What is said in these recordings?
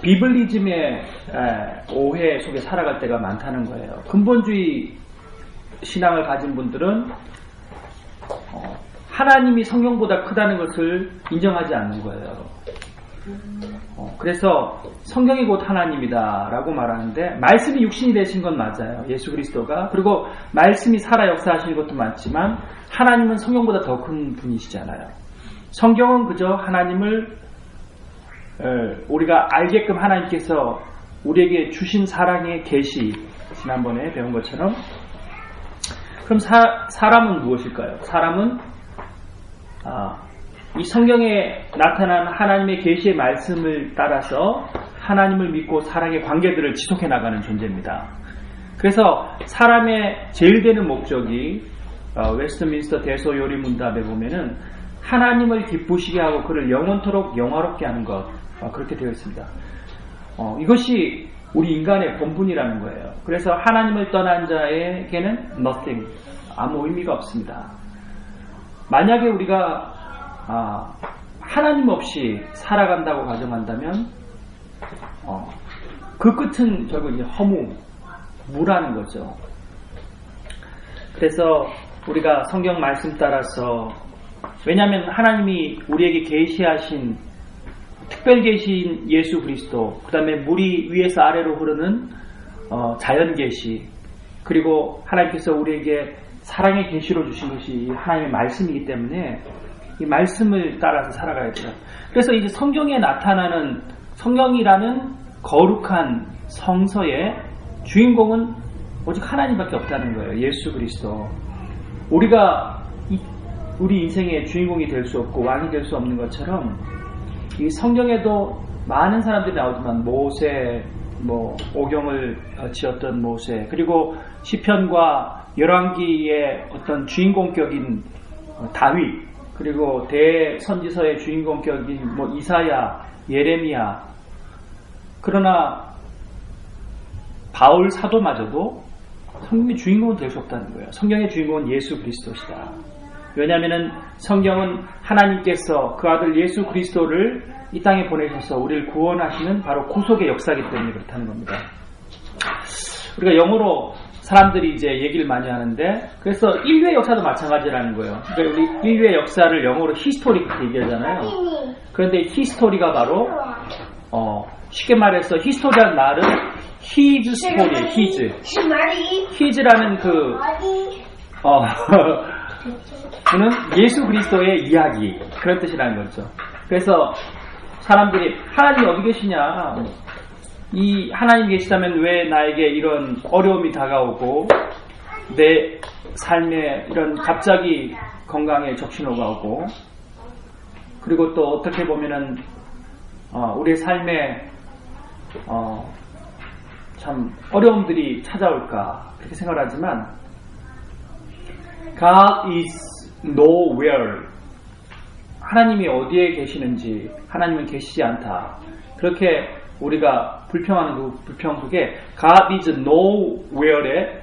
비블리즘의 오해 속에 살아갈 때가 많다는 거예요. 근본주의 신앙을 가진 분들은 하나님이 성경보다 크다는 것을 인정하지 않는 거예요. 그래서 성경이 곧 하나님이다 라고 말하는데, 말씀이 육신이 되신 건 맞아요. 예수 그리스도가. 그리고 말씀이 살아 역사하시는 것도 맞지만 하나님은 성경보다 더 큰 분이시잖아요. 성경은 그저 하나님을 우리가 알게끔 하나님께서 우리에게 주신 사랑의 계시, 지난번에 배운 것처럼. 그럼 사람은 무엇일까요? 사람은 이 성경에 나타난 하나님의 계시의 말씀을 따라서 하나님을 믿고 사랑의 관계들을 지속해 나가는 존재입니다. 그래서 사람의 제일 되는 목적이 웨스트민스터 대소요리문답에 보면은 하나님을 기쁘시게 하고 그를 영원토록 영화롭게 하는 것, 그렇게 되어 있습니다. 이것이 우리 인간의 본분이라는 거예요. 그래서 하나님을 떠난 자에게는 nothing, 아무 의미가 없습니다. 만약에 우리가 하나님 없이 살아간다고 가정한다면 그 끝은 결국 이제 무라는 거죠. 그래서 우리가 성경 말씀 따라서, 왜냐하면 하나님이 우리에게 계시하신 특별 계시인 예수 그리스도, 그 다음에 물이 위에서 아래로 흐르는 자연 계시, 그리고 하나님께서 우리에게 사랑의 계시로 주신 것이 하나님의 말씀이기 때문에 이 말씀을 따라서 살아가야 돼요. 그래서 이제 성경에 나타나는, 성경이라는 거룩한 성서의 주인공은 오직 하나님밖에 없다는 거예요. 예수 그리스도. 우리가 우리 인생의 주인공이 될 수 없고 왕이 될 수 없는 것처럼 이 성경에도 많은 사람들이 나오지만 모세, 오경을 지었던 모세, 그리고 시편과 열왕기의 어떤 주인공격인 다윗, 그리고 대선지서의 주인공격인 이사야, 예레미야. 그러나 바울 사도마저도 성경의 주인공은 될 수 없다는 거예요. 성경의 주인공은 예수 그리스도시다. 왜냐하면 성경은 하나님께서 그 아들 예수 그리스도를 이 땅에 보내셔서 우리를 구원하시는 바로 구속의 역사이기 때문에 그렇다는 겁니다. 우리가 영어로 사람들이 이제 얘기를 많이 하는데, 그래서 인류의 역사도 마찬가지라는 거예요. 그러니까 우리 인류의 역사를 영어로 히스토리 그렇게 얘기하잖아요. 그런데 히스토리가 바로 쉽게 말해서 히스토리라는 말은 히즈 스토리, 히즈라는 그는 예수 그리스도의 이야기, 그런 뜻이라는 거죠. 그래서 사람들이 하나님이 어디 계시냐, 이 하나님 계시다면 왜 나에게 이런 어려움이 다가오고 내 삶에 이런 갑자기 건강에 적신호가 오고, 그리고 또 어떻게 보면은 우리의 삶에 참 어려움들이 찾아올까, 그렇게 생각을 하지만 God is nowhere, 하나님이 어디에 계시는지, 하나님은 계시지 않다, 그렇게 우리가 불평하는 그 불평 속에 God is nowhere에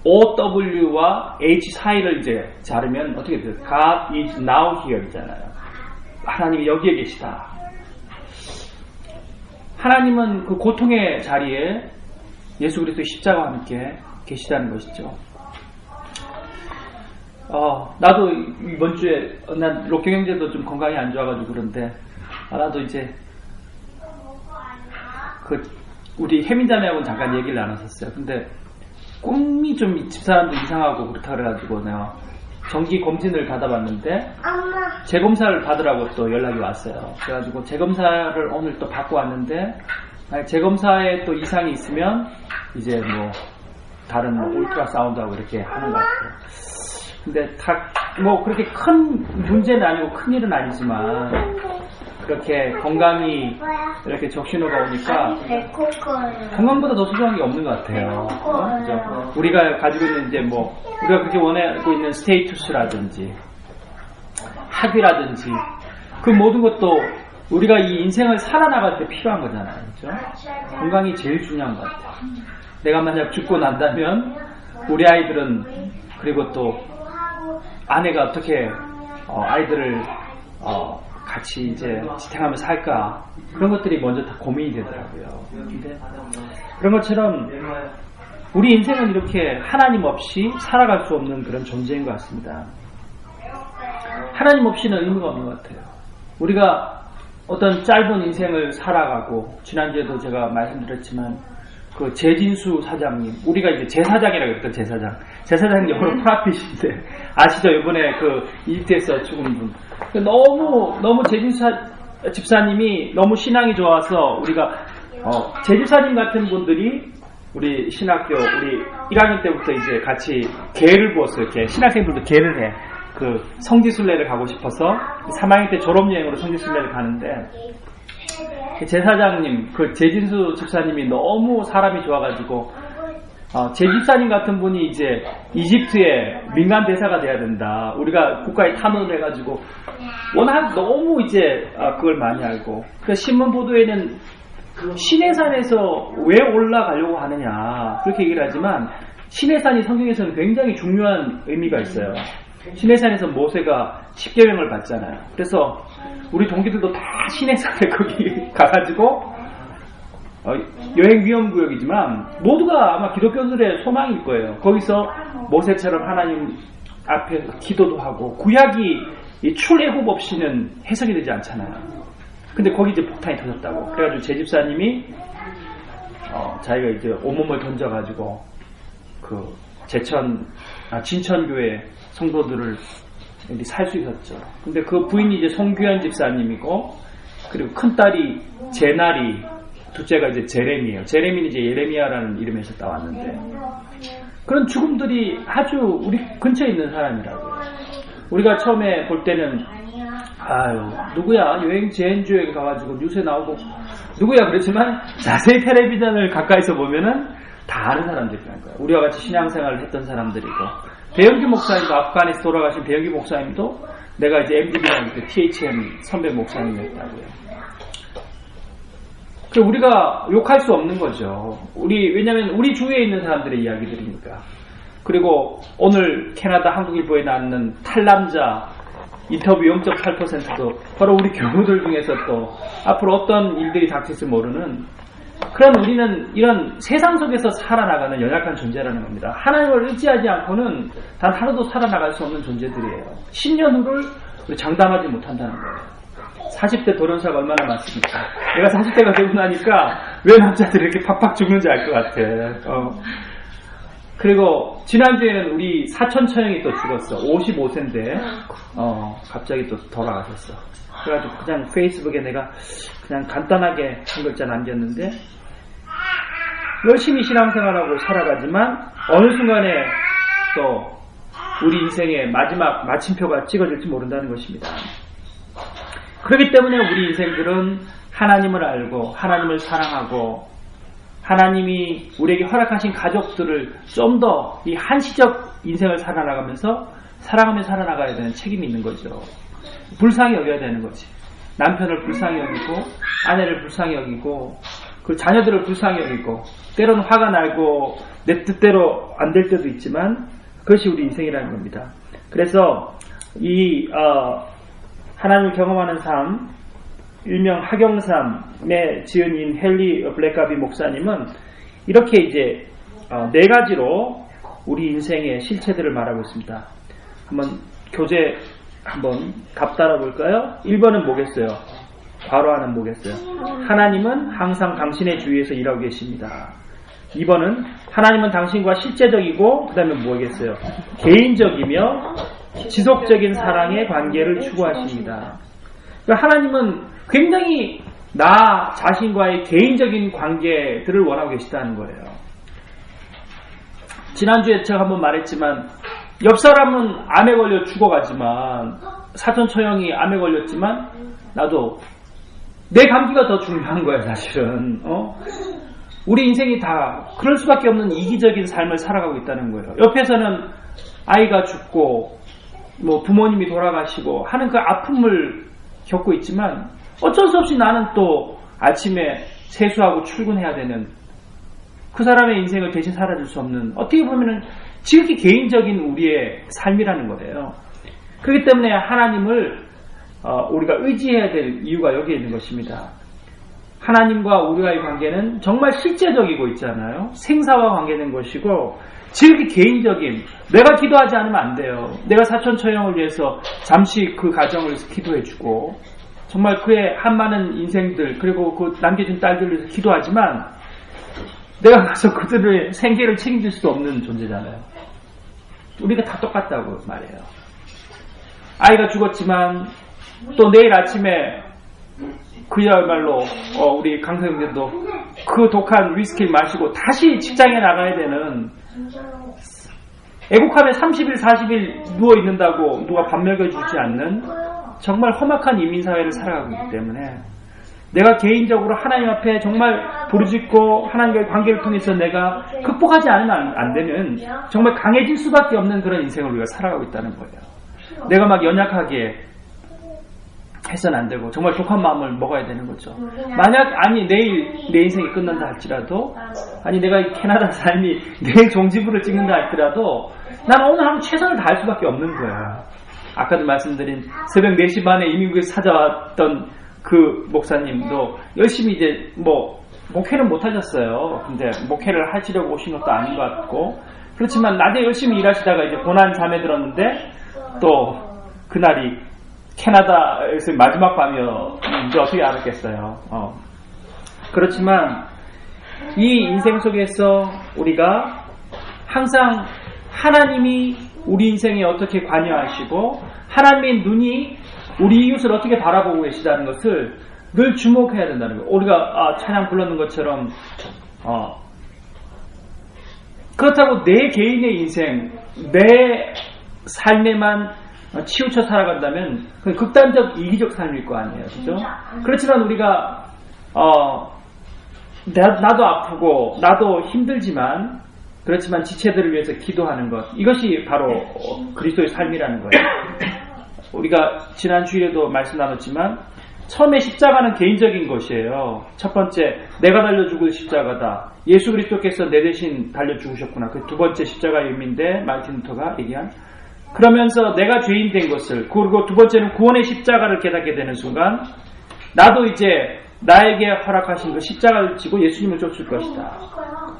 OW와 H 사이를 이제 자르면 어떻게 돼요? God is now here 이잖아요. 하나님이 여기에 계시다. 하나님은 그 고통의 자리에 예수 그리스도의 십자가와 함께 계시다는 것이죠. 나도 이번 주에 난 록경 형제도 좀 건강이 안 좋아가지고 그런데 나도 이제 우리 혜민자매하고는 잠깐 얘기를 나눴었어요. 근데 꿈이 좀 집사람도 이상하고 그렇다 그래가지고 내가 정기 검진을 받아봤는데 재검사를 받으라고 또 연락이 왔어요. 그래가지고 재검사를 오늘 또 받고 왔는데, 재검사에 또 이상이 있으면 이제 다른 울트라사운드하고 이렇게 하는 것 같아요. 근데 그렇게 큰 문제는 아니고 큰 일은 아니지만 그렇게 건강이 이렇게 적신호가 오니까 건강보다 더 소중한 게 없는 것 같아요. 그죠? 우리가 가지고 있는 이제 우리가 그렇게 원하고 있는 스테이투스라든지 학위라든지 그 모든 것도 우리가 이 인생을 살아나갈 때 필요한 거잖아요. 그죠? 건강이 제일 중요한 것 같아요. 내가 만약 죽고 난다면 우리 아이들은, 그리고 또 아내가 어떻게 아이들을 같이 이제 지탱하면서 살까? 그런 것들이 먼저 다 고민이 되더라고요. 근데 그런 것처럼 우리 인생은 이렇게 하나님 없이 살아갈 수 없는 그런 존재인 것 같습니다. 하나님 없이는 의미가 없는 것 같아요. 우리가 어떤 짧은 인생을 살아가고, 지난주에도 제가 말씀드렸지만 그 제진수 사장님, 우리가 이제 제사장이라고 그랬던 제사장 영어로 프라핏인데 아시죠? 이번에 그 이집트에서 죽은 분. 너무 제진수 집사님이 너무 신앙이 좋아서 우리가 제집사님 같은 분들이 우리 신학교 우리 1학년 때부터 이제 같이 계를 부었어요. 신학생들도 계를 해. 그 성지순례를 가고 싶어서 3학년 때 졸업여행으로 성지순례를 가는데, 제사장님, 그 제진수 집사님이 너무 사람이 좋아가지고, 제 집사님 같은 분이 이제 이집트의 민간 대사가 돼야 된다. 우리가 국가에 탐험을 해가지고, 워낙 너무 이제 그걸 많이 알고, 그 신문 보도에는 시내산에서 왜 올라가려고 하느냐, 그렇게 얘기를 하지만, 시내산이 성경에서는 굉장히 중요한 의미가 있어요. 시내산에서 모세가 십계명을 받잖아요. 그래서 우리 동기들도 다 시내산에 거기 가가지고 여행 위험구역이지만 모두가 아마 기독교들의 소망일 거예요. 거기서 모세처럼 하나님 앞에 기도도 하고, 구약이 출애굽 없이는 해석이 되지 않잖아요. 근데 거기 이제 폭탄이 터졌다고. 그래가지고 제 집사님이 자기가 이제 온몸을 던져가지고 그 진천교회 성도들을 살 수 있었죠. 근데 그 부인이 이제 송규현 집사님이고, 그리고 큰딸이 제나리, 둘째가 이제 제레미예요. 제레미는 이제 예레미야라는 이름에서 따왔는데, 그런 죽음들이 아주 우리 근처에 있는 사람이라고요. 우리가 처음에 볼 때는 누구야? 여행 제인주에 가가지고 뉴스에 나오고 누구야? 그렇지만 자세히 텔레비전을 가까이서 보면은 다 아는 사람들이라는 거예요. 우리와 같이 신앙생활을 했던 사람들이고, 배영기 목사님도, 아프간에서 돌아가신 배영기 목사님도 내가 이제 MDB라는 그 THM 선배 목사님이었다고요. 그 우리가 욕할 수 없는 거죠. 왜냐면 우리 주위에 있는 사람들의 이야기들이니까. 그리고 오늘 캐나다 한국일보에 나왔는 탈남자 인터뷰 0.8%도 바로 우리 교우들 중에서 또 앞으로 어떤 일들이 닥칠지 모르는, 그런 우리는 이런 세상 속에서 살아나가는 연약한 존재라는 겁니다. 하나님을 의지하지 않고는 단 하루도 살아나갈 수 없는 존재들이에요. 10년 후를 우리 장담하지 못한다는 거예요. 40대 돌연사가 얼마나 많습니까? 내가 40대가 되고 나니까 왜 남자들이 이렇게 팍팍 죽는지 알 것 같아. 그리고 지난주에는 우리 사촌 처형이 또 죽었어. 55세인데 갑자기 또 돌아가셨어. 그래가지고 그냥 페이스북에 내가 그냥 간단하게 한 글자 남겼는데, 열심히 신앙생활하고 살아가지만 어느 순간에 또 우리 인생의 마지막 마침표가 찍어질지 모른다는 것입니다. 그렇기 때문에 우리 인생들은 하나님을 알고 하나님을 사랑하고 하나님이 우리에게 허락하신 가족들을 좀 더 이 한시적 인생을 살아나가면서 사랑하며 살아나가야 되는 책임이 있는 거죠. 불쌍히 여겨야 되는 거지. 남편을 불쌍히 여기고, 아내를 불쌍히 여기고, 그 자녀들을 불쌍히 여기고, 때로는 화가 나고 내 뜻대로 안 될 때도 있지만 그것이 우리 인생이라는 겁니다. 그래서 이 하나님을 경험하는 삶, 일명 하경삼의 지은인 헨리 블랙가비 목사님은 이렇게 이제 4가지로 우리 인생의 실체들을 말하고 있습니다. 한번 교재 한번 답따라 볼까요? 1번은 뭐겠어요? 괄호하는 뭐겠어요? 하나님은 항상 당신의 주위에서 일하고 계십니다. 2번은 하나님은 당신과 실제적이고, 그 다음에 뭐겠어요? 개인적이며 지속적인 사랑의 관계를 추구하십니다. 그러니까 하나님은 굉장히 나 자신과의 개인적인 관계들을 원하고 계시다는 거예요. 지난주에 제가 한번 말했지만, 옆 사람은 암에 걸려 죽어가지만, 사촌 처형이 암에 걸렸지만 나도 내 감기가 더 중요한 거야 사실은. 우리 인생이 다 그럴 수밖에 없는 이기적인 삶을 살아가고 있다는 거예요. 옆에서는 아이가 죽고 뭐 부모님이 돌아가시고 하는 그 아픔을 겪고 있지만, 어쩔 수 없이 나는 또 아침에 세수하고 출근해야 되는, 그 사람의 인생을 대신 살아줄 수 없는, 어떻게 보면은 지극히 개인적인 우리의 삶이라는 거예요. 그렇기 때문에 하나님을 우리가 의지해야 될 이유가 여기에 있는 것입니다. 하나님과 우리와의 관계는 정말 실제적이고 있잖아요. 생사와 관계된 것이고 지극히 개인적인, 내가 기도하지 않으면 안 돼요. 내가 사촌 처형을 위해서 잠시 그 가정을 위해서 기도해주고 정말 그의 한많은 인생들 그리고 그 남겨진 딸들을 위해서 기도하지만 내가 가서 그들의 생계를 책임질 수 없는 존재잖아요. 우리가 다 똑같다고 말해요. 아이가 죽었지만 또 내일 아침에 그야말로 우리 강성님도 그 독한 위스키를 마시고 다시 직장에 나가야 되는, 애국하면 30일 40일 누워있는다고 누가 밥 먹여주지 않는 정말 험악한 이민사회를 살아가고 있기 때문에 내가 개인적으로 하나님 앞에 정말 부르짖고 하나님과의 관계를 통해서 내가 극복하지 않으면 안 되면 정말 강해질 수밖에 없는 그런 인생을 우리가 살아가고 있다는 거예요. 내가 막 연약하게 해서는 안 되고 정말 독한 마음을 먹어야 되는 거죠. 만약 내일 내 인생이 끝난다 할지라도, 내가 캐나다 삶이 내일 종지부를 찍는다 할지라도 난 오늘 하루 최선을 다할 수밖에 없는 거예요. 아까도 말씀드린 새벽 4시 반에 이민국에서 찾아왔던 그 목사님도 열심히 이제 목회는 못 하셨어요. 근데 목회를 하시려고 오신 것도 아닌 것 같고, 그렇지만 낮에 열심히 일하시다가 이제 고난 잠에 들었는데 또 그날이 캐나다에서 마지막 밤이었는지 어떻게 알았겠어요. 그렇지만 이 인생 속에서 우리가 항상 하나님이 우리 인생에 어떻게 관여하시고 하나님의 눈이 우리 이웃을 어떻게 바라보고 계시다는 것을 늘 주목해야 된다는 거예요. 우리가 찬양 불렀는 것처럼 그렇다고 내 개인의 인생, 내 삶에만 치우쳐 살아간다면 그건 극단적 이기적 삶일 거 아니에요. 그죠? 그렇지만 우리가 나도 아프고 나도 힘들지만 그렇지만 지체들을 위해서 기도하는 것, 이것이 바로 그리스도의 삶이라는 거예요. 우리가 지난 주일에도 말씀 나눴지만 처음에 십자가는 개인적인 것이에요. 첫 번째, 내가 달려 죽을 십자가다. 예수 그리스도께서 내 대신 달려 죽으셨구나. 그 두 번째 십자가의 의미인데 마르틴 루터가 얘기한, 그러면서 내가 죄인 된 것을, 그리고 두 번째는 구원의 십자가를 깨닫게 되는 순간 나도 이제 나에게 허락하신 그 십자가를 지고 예수님을 쫓을 것이다.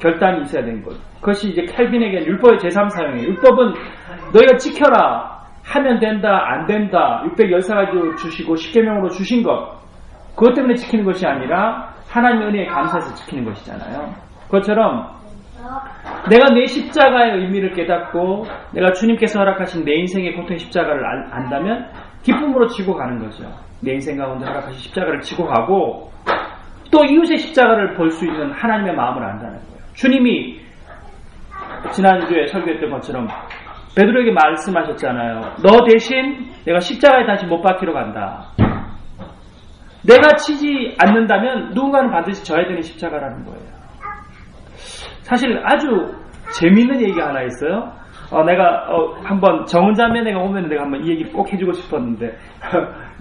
결단이 있어야 되는 것. 그것이 이제 캘빈에게 율법의 제3사용이에요. 율법은 너희가 지켜라 하면 된다, 안 된다, 614가지로 주시고 10계명으로 주신 것, 그것 때문에 지키는 것이 아니라 하나님의 은혜에 감사해서 지키는 것이잖아요. 그것처럼 내가 내 십자가의 의미를 깨닫고 내가 주님께서 허락하신 내 인생의 고통의 십자가를 안다면 기쁨으로 지고 가는 거죠. 내 인생 가운데 허락하신 십자가를 지고 가고 또 이웃의 십자가를 볼 수 있는 하나님의 마음을 안다는 거예요. 주님이 지난주에 설교했던 것처럼 베드로에게 말씀하셨잖아요. 너 대신 내가 십자가에 다시 못 박히러 간다. 내가 치지 않는다면 누군가는 반드시 져야 되는 십자가라는 거예요. 사실 아주 재미있는 얘기가 하나 있어요. 내가 한번 정은자매 내가 오면 내가 한번 이 얘기 꼭 해주고 싶었는데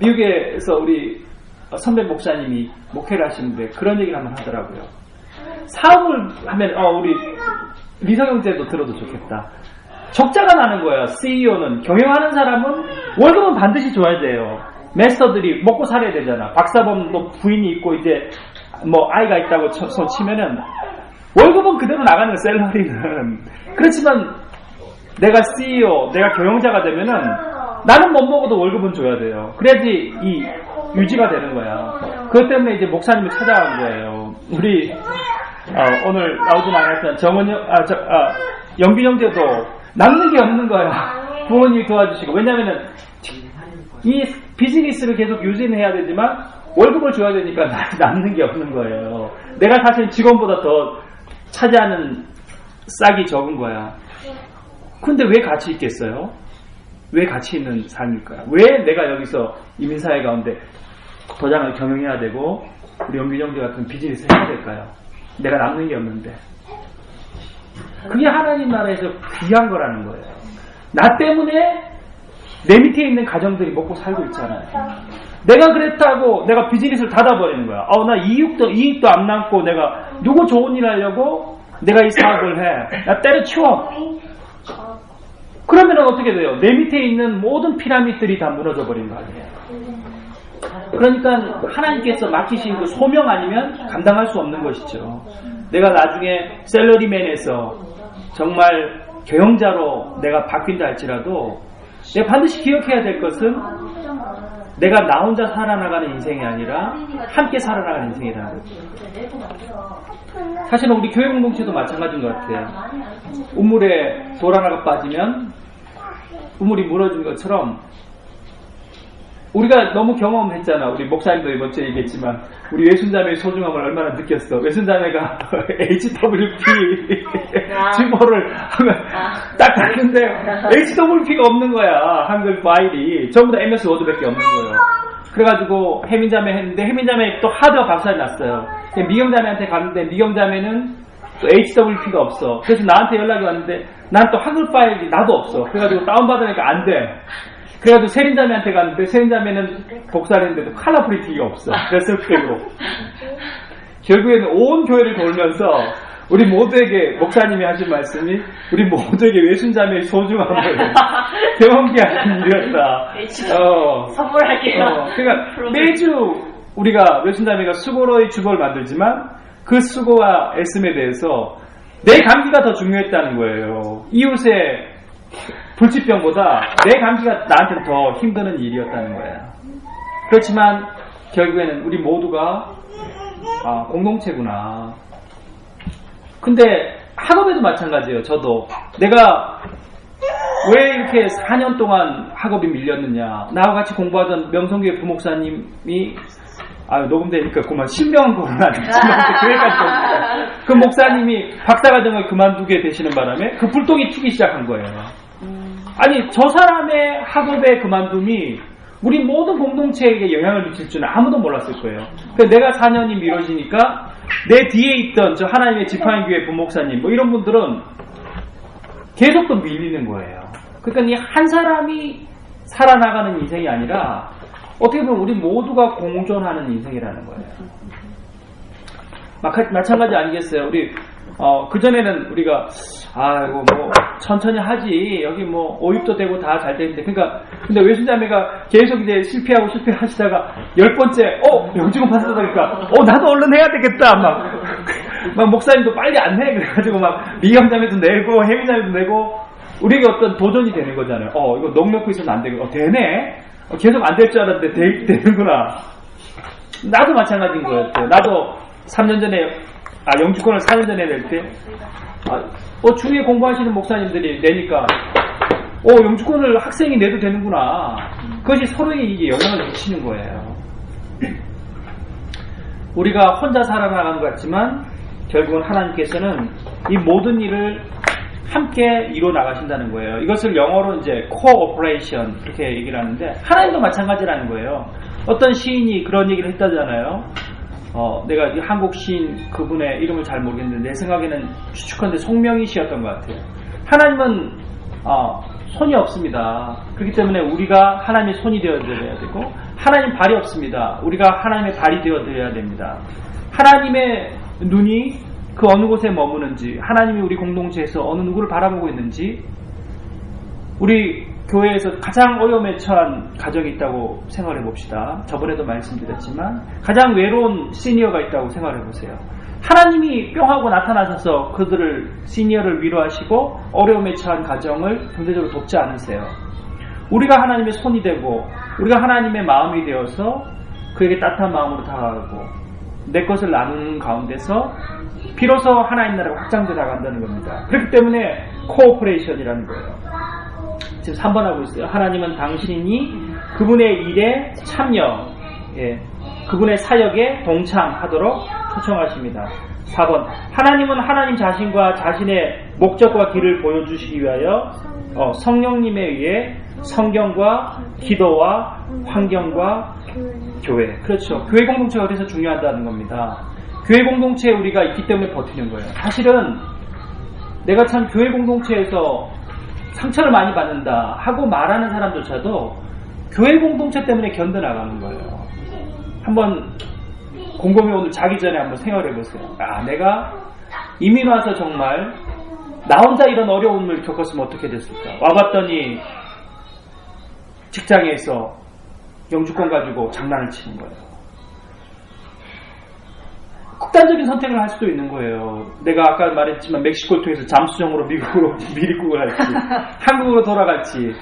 미국에서 우리 선배 목사님이 목회를 하시는데 그런 얘기를 한번 하더라고요. 사업을 하면 우리 리성형제도 들어도 좋겠다. 적자가 나는 거예요. CEO는, 경영하는 사람은 월급은 반드시 줘야 돼요. 매스터들이 먹고 살아야 되잖아. 박사범도 부인이 있고 이제 아이가 있다고 손 치면은 월급은 그대로 나가는 거예요. 셀러리는. 그렇지만 내가 CEO, 내가 경영자가 되면은 나는 못 먹어도 월급은 줘야 돼요. 그래야지 이 유지가 되는 거야. 그것 때문에 이제 목사님을 찾아간 거예요. 우리 오늘 나오지 않았던 영빈 형제도 남는 게 없는 거야. 부모님이 도와주시고. 왜냐면은 이 비즈니스를 계속 유지해야 되지만 월급을 줘야 되니까 남는 게 없는 거예요. 내가 사실 직원보다 더 차지하는 싹이 적은 거야. 근데 왜 가치 있겠어요? 왜 가치 있는 삶일까요? 왜 내가 여기서 이민사회 가운데 도장을 경영해야 되고 우리 영균 형제 같은 비즈니스 해야 될까요? 내가 남는 게 없는데. 그게 하나님 나라에서 귀한 거라는 거예요. 나 때문에 내 밑에 있는 가정들이 먹고 살고 있잖아요. 내가 그랬다고 내가 비즈니스를 닫아버리는 거야. 나 이익도 안 남고 내가 누구 좋은 일 하려고 내가 이 사업을 해. 나 때려치워. 그러면 어떻게 돼요? 내 밑에 있는 모든 피라미드들이 다 무너져 버린 거 아니에요. 그러니까 하나님께서 맡기신 그 소명 아니면 감당할 수 없는 것이죠. 내가 나중에 셀러리맨에서 정말 경영자로 내가 바뀐다 할지라도 내가 반드시 기억해야 될 것은 내가 나 혼자 살아나가는 인생이 아니라 함께 살아나가는 인생이라는 거죠. 사실은 우리 교회 공동체도 마찬가지인 것 같아요. 우물에 돌 하나가 빠지면 우물이 무너진 것처럼 우리가 너무 경험했잖아. 우리 목사님도 이번 주에 얘기했지만 우리 외순자매의 소중함을 얼마나 느꼈어. 외순자매가 HWP 주보를 하면 딱 닫는데 HWP가 없는 거야. 한글 파일이 전부 다 MS 워드밖에 없는 거예요. 그래가지고 혜민자매 했는데 혜민자매 또 하드가 박살이 났어요. 미경자매한테 갔는데 미경자매는 또 HWP가 없어. 그래서 나한테 연락이 왔는데 난 또 한글 파일이 나도 없어. 그래가지고 다운받으니까 안 돼. 그래가지고 세린자매한테 갔는데 세린자매는 복사를 했는데도 컬러 프린팅이 없어. 그래서 그리고 결국에는 온 교회를 돌면서 우리 모두에게 목사님이 하신 말씀이 우리 모두에게 외순자매의 소중함을 경험케 하는 일이었다. 선물할게요. 그러니까 매주 우리가 외순자매가 수고로의 주보를 만들지만 그 수고와 애씀에 대해서 내 감기가 더 중요했다는 거예요. 이웃의 불치병보다 내 감기가 나한테는 더 힘드는 일이었다는 거예요. 그렇지만 결국에는 우리 모두가 공동체구나. 근데 학업에도 마찬가지예요. 저도 내가 왜 이렇게 4년 동안 학업이 밀렸느냐. 나와 같이 공부하던 명성교회 부목사님이 녹음되니까 그만 신명한 거는 아니지만 그 목사님이 박사과정을 그만두게 되시는 바람에 그 불똥이 튀기 시작한 거예요. 아니 저 사람의 학업의 그만둠이 우리 모든 공동체에게 영향을 미칠 줄은 아무도 몰랐을 거예요. 그러니까 내가 4년이 미뤄지니까 내 뒤에 있던 저 하나님의 지파인교회 부목사님 뭐 이런 분들은 계속 또 밀리는 거예요. 그러니까 이 한 사람이 살아나가는 인생이 아니라 어떻게 보면 우리 모두가 공존하는 인생이라는 거예요. 마찬가지 아니겠어요? 우리 그전에는 우리가 이거 뭐 천천히 하지 여기 뭐 오입도 되고 다 잘 되는데 근데 외순자매가 계속 이제 실패하시다가 10번째 영주권 받았다 그러니까 나도 얼른 해야 되겠다 막 목사님도 빨리 안 해 그래가지고 막 미경자매도 내고 혜민자매도 내고 우리에게 어떤 도전이 되는 거잖아요. 이거 넋 놓고 있으면 안 되고 되네 계속 안 될 줄 알았는데 되는구나. 나도 마찬가지인 거였어요. 나도 3년 전에 영주권을 4년 전에 낼 때 주위에 공부하시는 목사님들이 내니까 영주권을 학생이 내도 되는구나. 그것이 서로에게 영향을 미치는 거예요. 우리가 혼자 살아나가는 것 같지만 결국은 하나님께서는 이 모든 일을 함께 이루어 나가신다는 거예요. 이것을 영어로 이제 코오퍼레이션 이렇게 얘기를 하는데 하나님도 마찬가지라는 거예요. 어떤 시인이 그런 얘기를 했다잖아요. 내가 한국 시인 그분의 이름을 잘 모르겠는데 내 생각에는 추측컨대 송명희 씨였던 것 같아요. 하나님은 손이 없습니다. 그렇기 때문에 우리가 하나님의 손이 되어드려야 되고 하나님 발이 없습니다. 우리가 하나님의 발이 되어드려야 됩니다. 하나님의 눈이 그 어느 곳에 머무는지 하나님이 우리 공동체에서 어느 누구를 바라보고 있는지 우리 교회에서 가장 어려움에 처한 가정이 있다고 생각해 봅시다. 저번에도 말씀드렸지만 가장 외로운 시니어가 있다고 생각해 보세요. 하나님이 뿅하고 나타나셔서 그들을 시니어를 위로하시고 어려움에 처한 가정을 경제적으로 돕지 않으세요. 우리가 하나님의 손이 되고 우리가 하나님의 마음이 되어서 그에게 따뜻한 마음으로 다가가고 내 것을 나누는 가운데서 비로소 하나님 나라가 확장돼 나간다는 겁니다. 그렇기 때문에 코오퍼레이션이라는 거예요. 지금 3번 하고 있어요. 하나님은 당신이 그분의 일에 참여, 그분의 사역에 동참하도록 초청하십니다. 4번 하나님은 하나님 자신과 자신의 목적과 길을 보여주시기 위하여 성령님에 의해 성경과 기도와 환경과 교회, 그렇죠. 교회 공동체가 그래서 중요하다는 겁니다. 교회 공동체에 우리가 있기 때문에 버티는 거예요. 사실은 내가 참 교회 공동체에서 상처를 많이 받는다 하고 말하는 사람조차도 교회 공동체 때문에 견뎌나가는 거예요. 한번 곰곰이 오늘 자기 전에 한번 생각을 해보세요. 내가 이민 와서 정말 나 혼자 이런 어려움을 겪었으면 어떻게 됐을까. 와봤더니 직장에서 영주권 가지고 장난을 치는 거예요. 극단적인 선택을 할 수도 있는 거예요. 내가 아까 말했지만 멕시코를 통해서 잠수정으로 미국으로 미리국을 할지 한국으로 돌아갈지.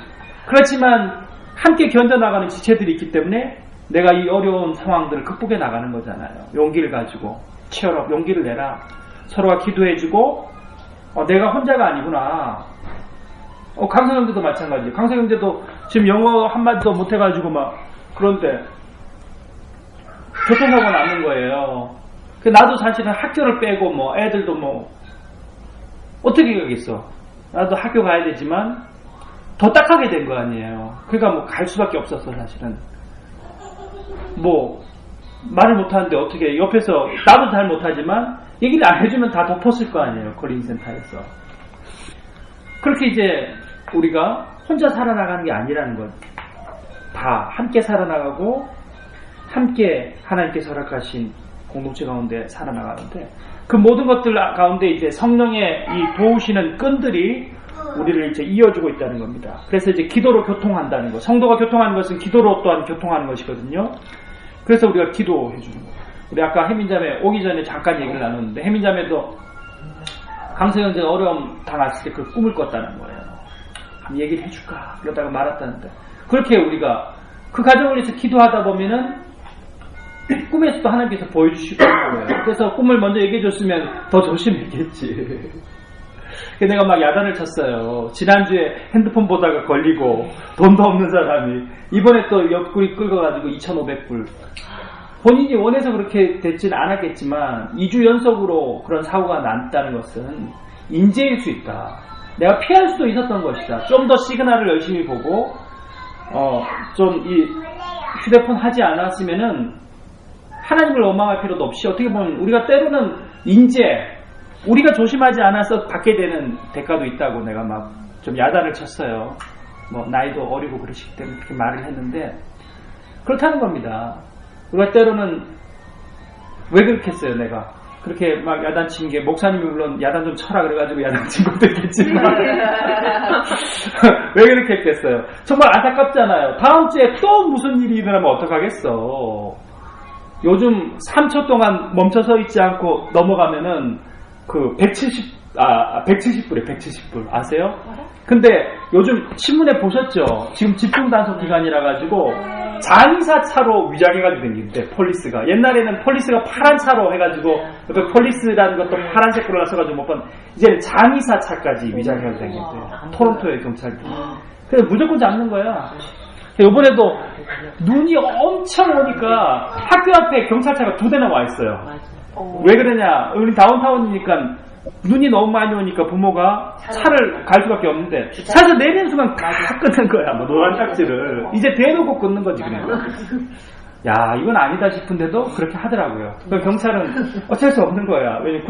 그렇지만 함께 견뎌나가는 지체들이 있기 때문에 내가 이 어려운 상황들을 극복해 나가는 거잖아요. 용기를 가지고 치열업 용기를 내라. 서로가 기도해주고 내가 혼자가 아니구나. 강성 형제도 마찬가지예요. 강성 형제도 지금 영어 한마디도 못해가지고 막 그런데 교통사고가 나는 거예요. 나도 사실은 학교를 빼고 뭐 애들도 뭐 어떻게 가겠어. 나도 학교 가야 되지만 더 딱하게 된 거 아니에요. 그러니까 뭐 갈 수밖에 없었어 사실은. 뭐 말을 못하는데 어떻게 옆에서 나도 잘 못하지만 얘기를 안 해주면 다 덮었을 거 아니에요. 거린센터에서. 그렇게 이제 우리가 혼자 살아나가는 게 아니라는 것. 다 함께 살아나가고 함께 하나님께서 허락하신 공동체 가운데 살아나가는데 그 모든 것들 가운데 이제 성령의 이 도우시는 끈들이 우리를 이제 이어주고 있다는 겁니다. 그래서 이제 기도로 교통한다는 것. 성도가 교통하는 것은 기도로 또한 교통하는 것이거든요. 그래서 우리가 기도해 주는 거예요. 우리 아까 혜민자매 오기 전에 잠깐 얘기를 나눴는데 혜민자매도 강서형제가 어려움 당했을 때 그 꿈을 꿨다는 거예요. 한번 얘기를 해줄까? 그러다가 말았다는데 그렇게 우리가 그 과정을 위해서 기도하다 보면은 꿈에서도 하나님께서 보여주시고 있는 거예요. 그래서 꿈을 먼저 얘기해 줬으면 더 조심했겠지. 내가 막 야단을 쳤어요. 지난주에 핸드폰 보다가 걸리고 돈도 없는 사람이 이번에 또 옆구리 긁어가지고 2,500불. 본인이 원해서 그렇게 됐지는 않았겠지만 2주 연속으로 그런 사고가 났다는 것은 인재일 수 있다. 내가 피할 수도 있었던 것이다. 좀 더 시그널을 열심히 보고 좀 이 휴대폰 하지 않았으면은 하나님을 원망할 필요도 없이 어떻게 보면 우리가 때로는 우리가 조심하지 않아서 받게 되는 대가도 있다고 내가 막 좀 야단을 쳤어요. 뭐 나이도 어리고 그러시기 때문에 그렇게 말을 했는데 그렇다는 겁니다. 우리가 때로는 왜 그렇게 했어요 내가 그렇게 막 야단 친 게 목사님이 물론 야단 좀 쳐라 그래가지고 야단 친 것도 있겠지만 왜 그렇게 했겠어요. 정말 안타깝잖아요. 다음 주에 또 무슨 일이 일어나면 어떡하겠어. 요즘 3초 동안 멈춰서 있지 않고 넘어가면은 그 170불이에요. 170불 아세요? 근데 요즘 신문에 보셨죠? 지금 집중단속 기간이라 가지고 장의사 차로 위장해가지고 댕기는데 폴리스가 옛날에는 폴리스가 파란 차로 해가지고 그 폴리스라는 것도 파란색으로 나서가지고 못 본 이제는 장의사 차까지 위장해가지고 댕긴대요. 토론토의 경찰들이. 그래서 무조건 잡는 거야. 이번에도 눈이 엄청 오니까 학교 앞에 경찰차가 2대나 와 있어요. 왜 그러냐? 우리 다운타운이니까 눈이 너무 많이 오니까 부모가 차를 갈 수밖에 없는데 차에서 내리는 순간 다 끊는 거야. 뭐 노란 딱지를 이제 대놓고 끊는 거지. 그러니까 야 이건 아니다 싶은데도 그렇게 하더라고요. 경찰은 어쩔 수 없는 거야. 왜냐면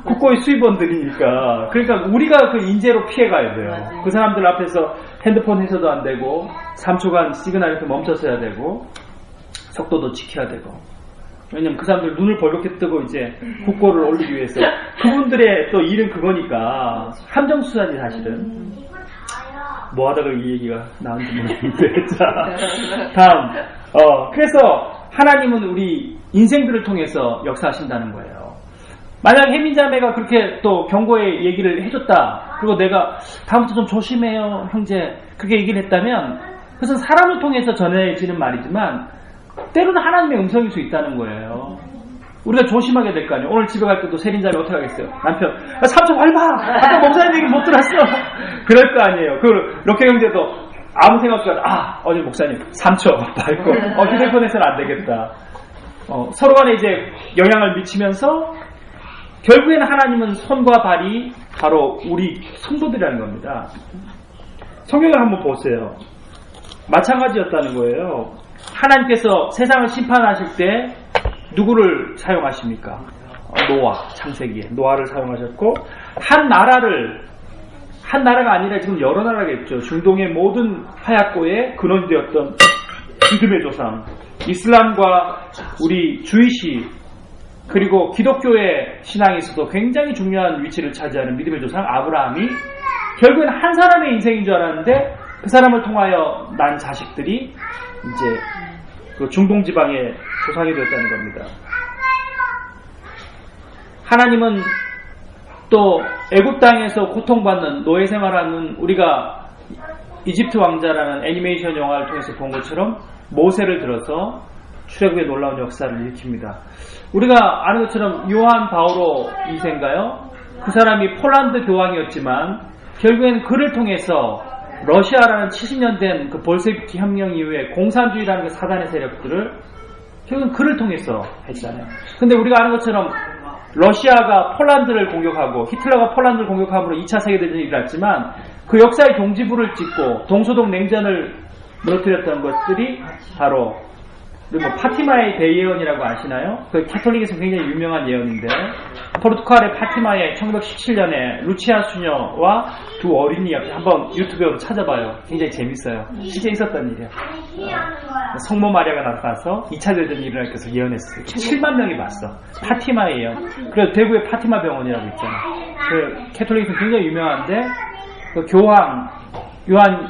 국고의 수입원들이니까. 그러니까 우리가 그 인재로 피해가야 돼요. 그 사람들 앞에서 핸드폰 해서도 안 되고 3초간 시그널에서 멈춰서야 되고 속도도 지켜야 되고. 왜냐면 그 사람들 눈을 벌겋게 뜨고 이제 국고를 올리기 위해서 그분들의 또 일은 그거니까 함정수사지 사실은. 뭐 하다가 이 얘기가 나온지 모르겠는데. 자, 다음. 그래서 하나님은 우리 인생들을 통해서 역사하신다는 거예요. 만약 혜민자매가 그렇게 또 경고의 얘기를 해줬다. 그리고 내가 다음부터 좀 조심해요 형제 그렇게 얘기를 했다면 그것은 사람을 통해서 전해지는 말이지만 때로는 하나님의 음성일 수 있다는 거예요. 우리가 조심하게 될 거 아니에요. 오늘 집에 갈 때도 세린자매 어떻게 하겠어요? 남편 3초 밟아! 아까 목사님 얘기 못 들었어! 그럴 거 아니에요. 그 럭키 형제도 아무 생각 없이 어제 목사님 3초 밟고 휴대폰에서는 안 되겠다. 서로 간에 이제 영향을 미치면서 결국에는 하나님은 손과 발이 바로 우리 성도들이라는 겁니다. 성경을 한번 보세요. 마찬가지였다는 거예요. 하나님께서 세상을 심판하실 때 누구를 사용하십니까? 노아, 창세기에 노아를 사용하셨고 한 나라가 아니라 지금 여러 나라겠죠. 중동의 모든 하약고의 근원이 되었던 믿음의 조상 이슬람과 우리 주이시 그리고 기독교의 신앙에서도 굉장히 중요한 위치를 차지하는 믿음의 조상 아브라함이 결국에는 한 사람의 인생인 줄 알았는데 그 사람을 통하여 난 자식들이 이제 그 중동 지방의 조상이 되었다는 겁니다. 하나님은 또 애굽 땅에서 고통받는 노예 생활하는 우리가 이집트 왕자라는 애니메이션 영화를 통해서 본 것처럼 모세를 들어서 출애굽의 놀라운 역사를 일으킵니다. 우리가 아는 것처럼 요한 바오로 2세인가요? 그 사람이 폴란드 교황이었지만 결국엔 그를 통해서 러시아라는 70년 된 그 볼셰비키 혁명 이후에 공산주의라는 그 사단의 세력들을 결국은 그를 통해서 했잖아요. 근데 우리가 아는 것처럼 러시아가 폴란드를 공격하고 히틀러가 폴란드를 공격함으로 2차 세계대전이 일어났지만 그 역사의 종지부를 찍고 동소동 냉전을 무너뜨렸던 것들이 바로 파티마의 대예언이라고 아시나요? 그 캐톨릭에서 굉장히 유명한 예언인데 포르투갈의 파티마의 1917년에 루치아 수녀와 두 어린이 한번 유튜브로 찾아봐요. 굉장히 재밌어요. 실제 있었던 일이에요. 성모 마리아가 나타나서 2차 대전이 일어날 것을 예언했어요. 7만 명이 봤어. 파티마의 예언. 그래서 대구에 파티마 병원이라고 있잖아요. 그 캐톨릭은 굉장히 유명한데 그 교황 요한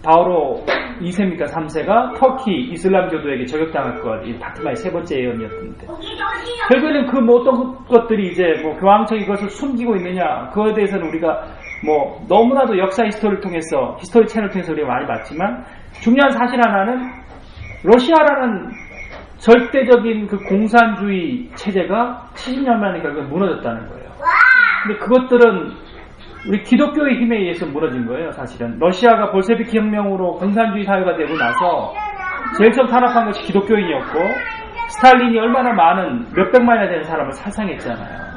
바오로 2세입니까 3세가 터키 이슬람교도에게 저격당할 것, 이 파티마의 세 번째 예언이었는데 결국에는 그 어떤 것들이 이제 교황청이 그것을 숨기고 있느냐 그거에 대해서는 우리가 너무나도 역사 히스토리를 통해서 히스토리 채널을 통해서 우리가 많이 봤지만 중요한 사실 하나는 러시아라는 절대적인 그 공산주의 체제가 70년 만에 결국 무너졌다는 거예요. 근데 그것들은 우리 기독교의 힘에 의해서 무너진 거예요. 사실은 러시아가 볼셰비키 혁명으로 공산주의 사회가 되고 나서 제일 처음 탄압한 것이 기독교인이었고 스탈린이 얼마나 많은 몇백만이나 되는 사람을 살상했잖아요.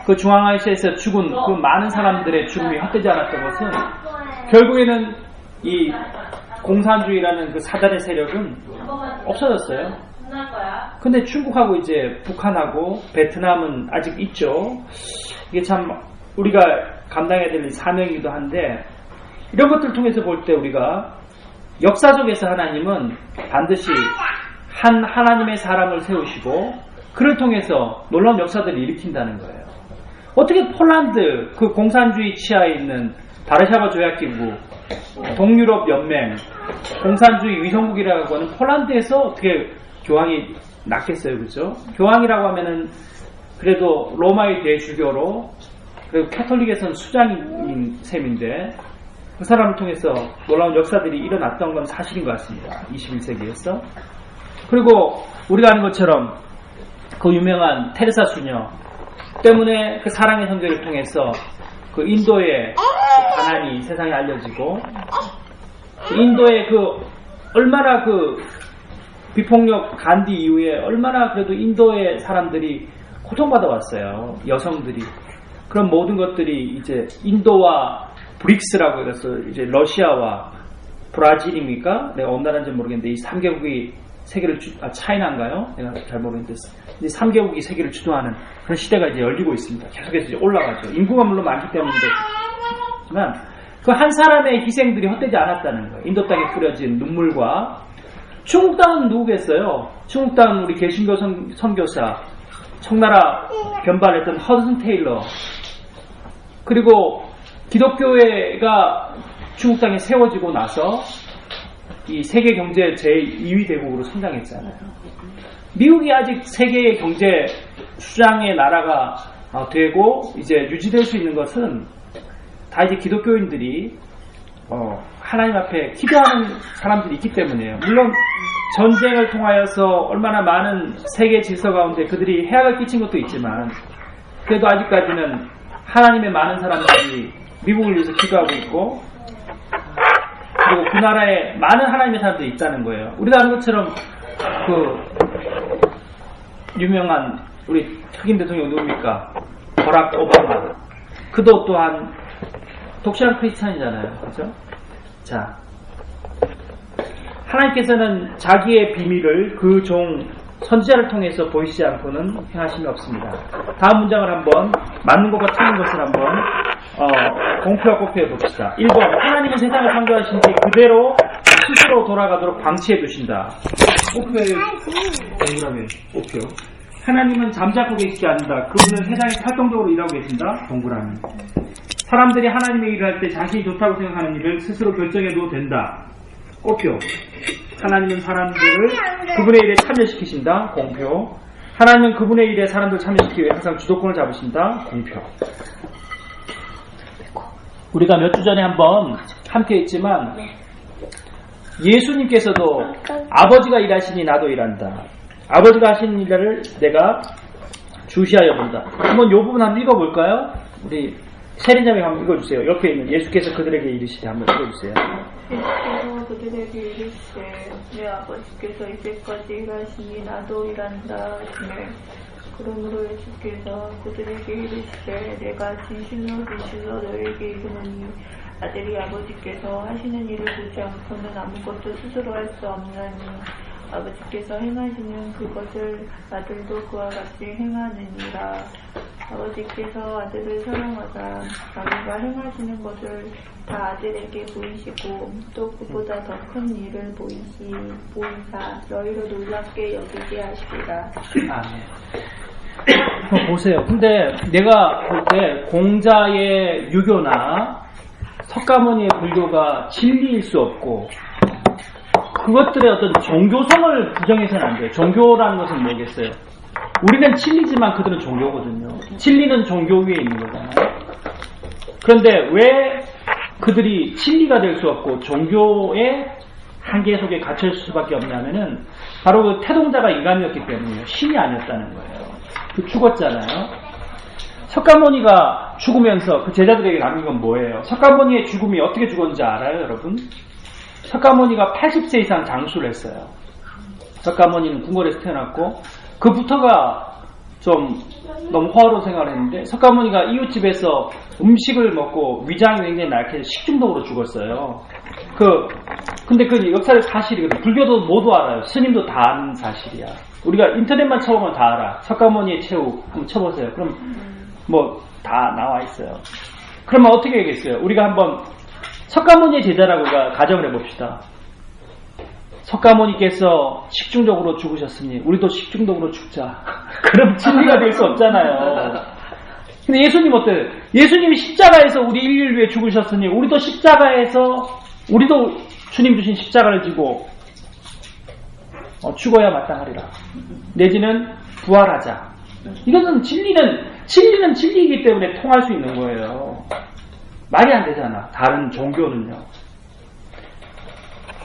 그 중앙아시아에서 죽은 그 많은 사람들의 죽음이 헛되지 않았던 것은 결국에는 이 공산주의라는 그 사단의 세력은 없어졌어요. 근데 중국하고 이제 북한하고 베트남은 아직 있죠. 이게 참 우리가 감당해야 될 사명이기도 한데 이런 것들을 통해서 볼 때 우리가 역사적에서 하나님은 반드시 한 하나님의 사람을 세우시고 그를 통해서 놀라운 역사들을 일으킨다는 거예요. 어떻게 폴란드 그 공산주의 치하에 있는 바르샤바 조약기구 동유럽 연맹 공산주의 위성국이라고 하는 폴란드에서 어떻게 교황이 낫겠어요, 그렇죠? 교황이라고 하면은 그래도 로마의 대주교로 그리고 캐톨릭에서는 수장인 셈인데 그 사람을 통해서 놀라운 역사들이 일어났던 건 사실인 것 같습니다. 21세기에서. 그리고 우리가 아는 것처럼 그 유명한 테레사 수녀 때문에 그 사랑의 선교를 통해서 그 인도의 그 가난이 세상에 알려지고 그 인도의 그 얼마나 그 비폭력 간디 이후에 얼마나 그래도 인도의 사람들이 고통받아 왔어요. 여성들이. 그런 모든 것들이 이제 인도와 브릭스라고 해서 이제 러시아와 브라질입니까? 내가 어느 나라인지 모르겠는데 이 3개국이 세계를 차이나인가요? 내가 잘 모르겠는데 이 3개국이 세계를 주도하는 그런 시대가 이제 열리고 있습니다. 계속해서 이제 올라가죠. 인구가 물론 많기 때문이지만 그 한 사람의 희생들이 헛되지 않았다는 거예요. 인도 땅에 뿌려진 눈물과 중국 땅은 누구겠어요? 중국 땅은 우리 개신교 선교사 청나라 변발했던 허드슨 테일러 그리고 기독교회가 중국 땅에 세워지고 나서 이 세계 경제 제2위 대국으로 성장했잖아요. 미국이 아직 세계의 경제 수장의 나라가 되고 이제 유지될 수 있는 것은 다 이제 기독교인들이 하나님 앞에 기도하는 사람들이 있기 때문이에요. 물론 전쟁을 통하여서 얼마나 많은 세계 질서 가운데 그들이 해악을 끼친 것도 있지만 그래도 아직까지는 하나님의 많은 사람들이 미국을 위해서 기도하고 있고 그리고 그 나라에 많은 하나님의 사람들이 있다는 거예요. 우리가 아는 것처럼 그 유명한 우리 흑인 대통령 누굽니까? 버락 오바마. 그도 또한 독실한 크리스찬이잖아요. 그렇죠? 자, 하나님께서는 자기의 비밀을 그 종 선지자를 통해서 보이시지 않고는 행하심이 없습니다. 다음 문장을 한번 맞는 것과 틀린 것을 한번 공표와 곱표해 봅시다. 1번 하나님은 세상을 창조하신 뒤 그대로 스스로 돌아가도록 방치해 두신다. 곱표에 동그라미 곱표. 하나님은 잠자코 계시지 않는다. 그분은 세상에 활동적으로 일하고 계신다. 동그라미. 사람들이 하나님의 일을 할 때 자신이 좋다고 생각하는 일을 스스로 결정해도 된다. 곱표. 하나님은 사람들을 그분의 일에 참여시키신다. 공표. 하나님은 그분의 일에 사람들을 참여시키기 위해 항상 주도권을 잡으신다. 공표. 우리가 몇 주 전에 한번 함께 했지만 예수님께서도 아버지가 일하시니 나도 일한다. 아버지가 하시는 일을 내가 주시하여 본다. 한번 이 부분 한번 읽어볼까요? 우리 세린자매 한번 읽어주세요. 옆에 있는 예수께서 그들에게 이르시되 한번 읽어주세요. 예수께서 그들에게 이르시되 내 아버지께서 이제까지 일하시니 나도 일한다 하시매 그러므로 예수께서 그들에게 이르시되 내가 진실로 너희에게 이르노니 아들이 아버지께서 하시는 일을 보지 않고는 아무것도 스스로 할 수 없나니 아버지께서 행하시는 그것을 아들도 그와 같이 행하느니라. 아버지께서 아들을 사랑하사 자기가 행하시는 것을 다 아들에게 보이시고 또 그보다 더 큰 일을 보이사 너희로 놀랍게 여기게 하시리라. 아멘. 보세요. 근데 내가 볼 때 공자의 유교나 석가모니의 불교가 진리일 수 없고 그것들의 어떤 종교성을 부정해서는 안 돼요. 종교라는 것은 뭐겠어요? 우리는 진리지만 그들은 종교거든요. 진리는 종교 위에 있는 거잖아요. 그런데 왜 그들이 진리가 될 수 없고 종교의 한계 속에 갇혀있을 수밖에 없냐면은 바로 그 태동자가 인간이었기 때문이에요. 신이 아니었다는 거예요. 그 죽었잖아요. 석가모니가 죽으면서 그 제자들에게 남긴 건 뭐예요? 석가모니의 죽음이 어떻게 죽었는지 알아요, 여러분? 석가모니가 80세 이상 장수를 했어요. 석가모니는 궁궐에서 태어났고 그부터가 좀 너무 호화로운 생활을 했는데 석가모니가 이웃집에서 음식을 먹고 위장이 굉장히 날카로워서 식중독으로 죽었어요. 근데 그 역사적 사실이거든요. 불교도 모두 알아요. 스님도 다 아는 사실이야. 우리가 인터넷만 쳐보면 다 알아. 석가모니의 최후 한번 쳐보세요. 그럼 뭐 다 나와 있어요. 그러면 어떻게 하겠어요? 우리가 한번 석가모니의 제자라고 우리가 가정을 해봅시다. 석가모니께서 식중독으로 죽으셨으니 우리도 식중독으로 죽자. 그럼 진리가 될 수 없잖아요. 근데 예수님 어때요? 예수님이 십자가에서 우리 인류를 위해 죽으셨으니 우리도 십자가에서 우리도 주님 주신 십자가를 지고 죽어야 마땅하리라. 내지는 부활하자. 이것은 진리는 진리이기 때문에 통할 수 있는 거예요. 말이 안 되잖아. 다른 종교는요.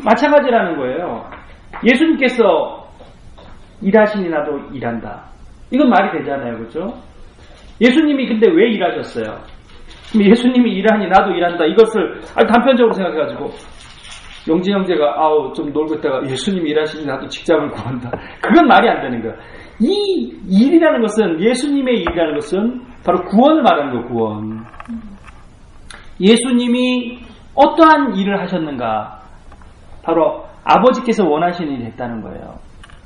마찬가지라는 거예요. 예수님께서 일하시니 나도 일한다. 이건 말이 되잖아요. 그렇죠? 예수님이 근데 왜 일하셨어요? 예수님이 일하니 나도 일한다. 이것을 단편적으로 생각해가지고 영진 형제가 좀 놀고 있다가 예수님이 일하시니 나도 직장을 구한다. 그건 말이 안 되는 거야. 이 일이라는 것은 예수님의 일이라는 것은 바로 구원을 말하는 거예요. 구원. 예수님이 어떠한 일을 하셨는가? 바로 아버지께서 원하시는 일이 됐다는 거예요.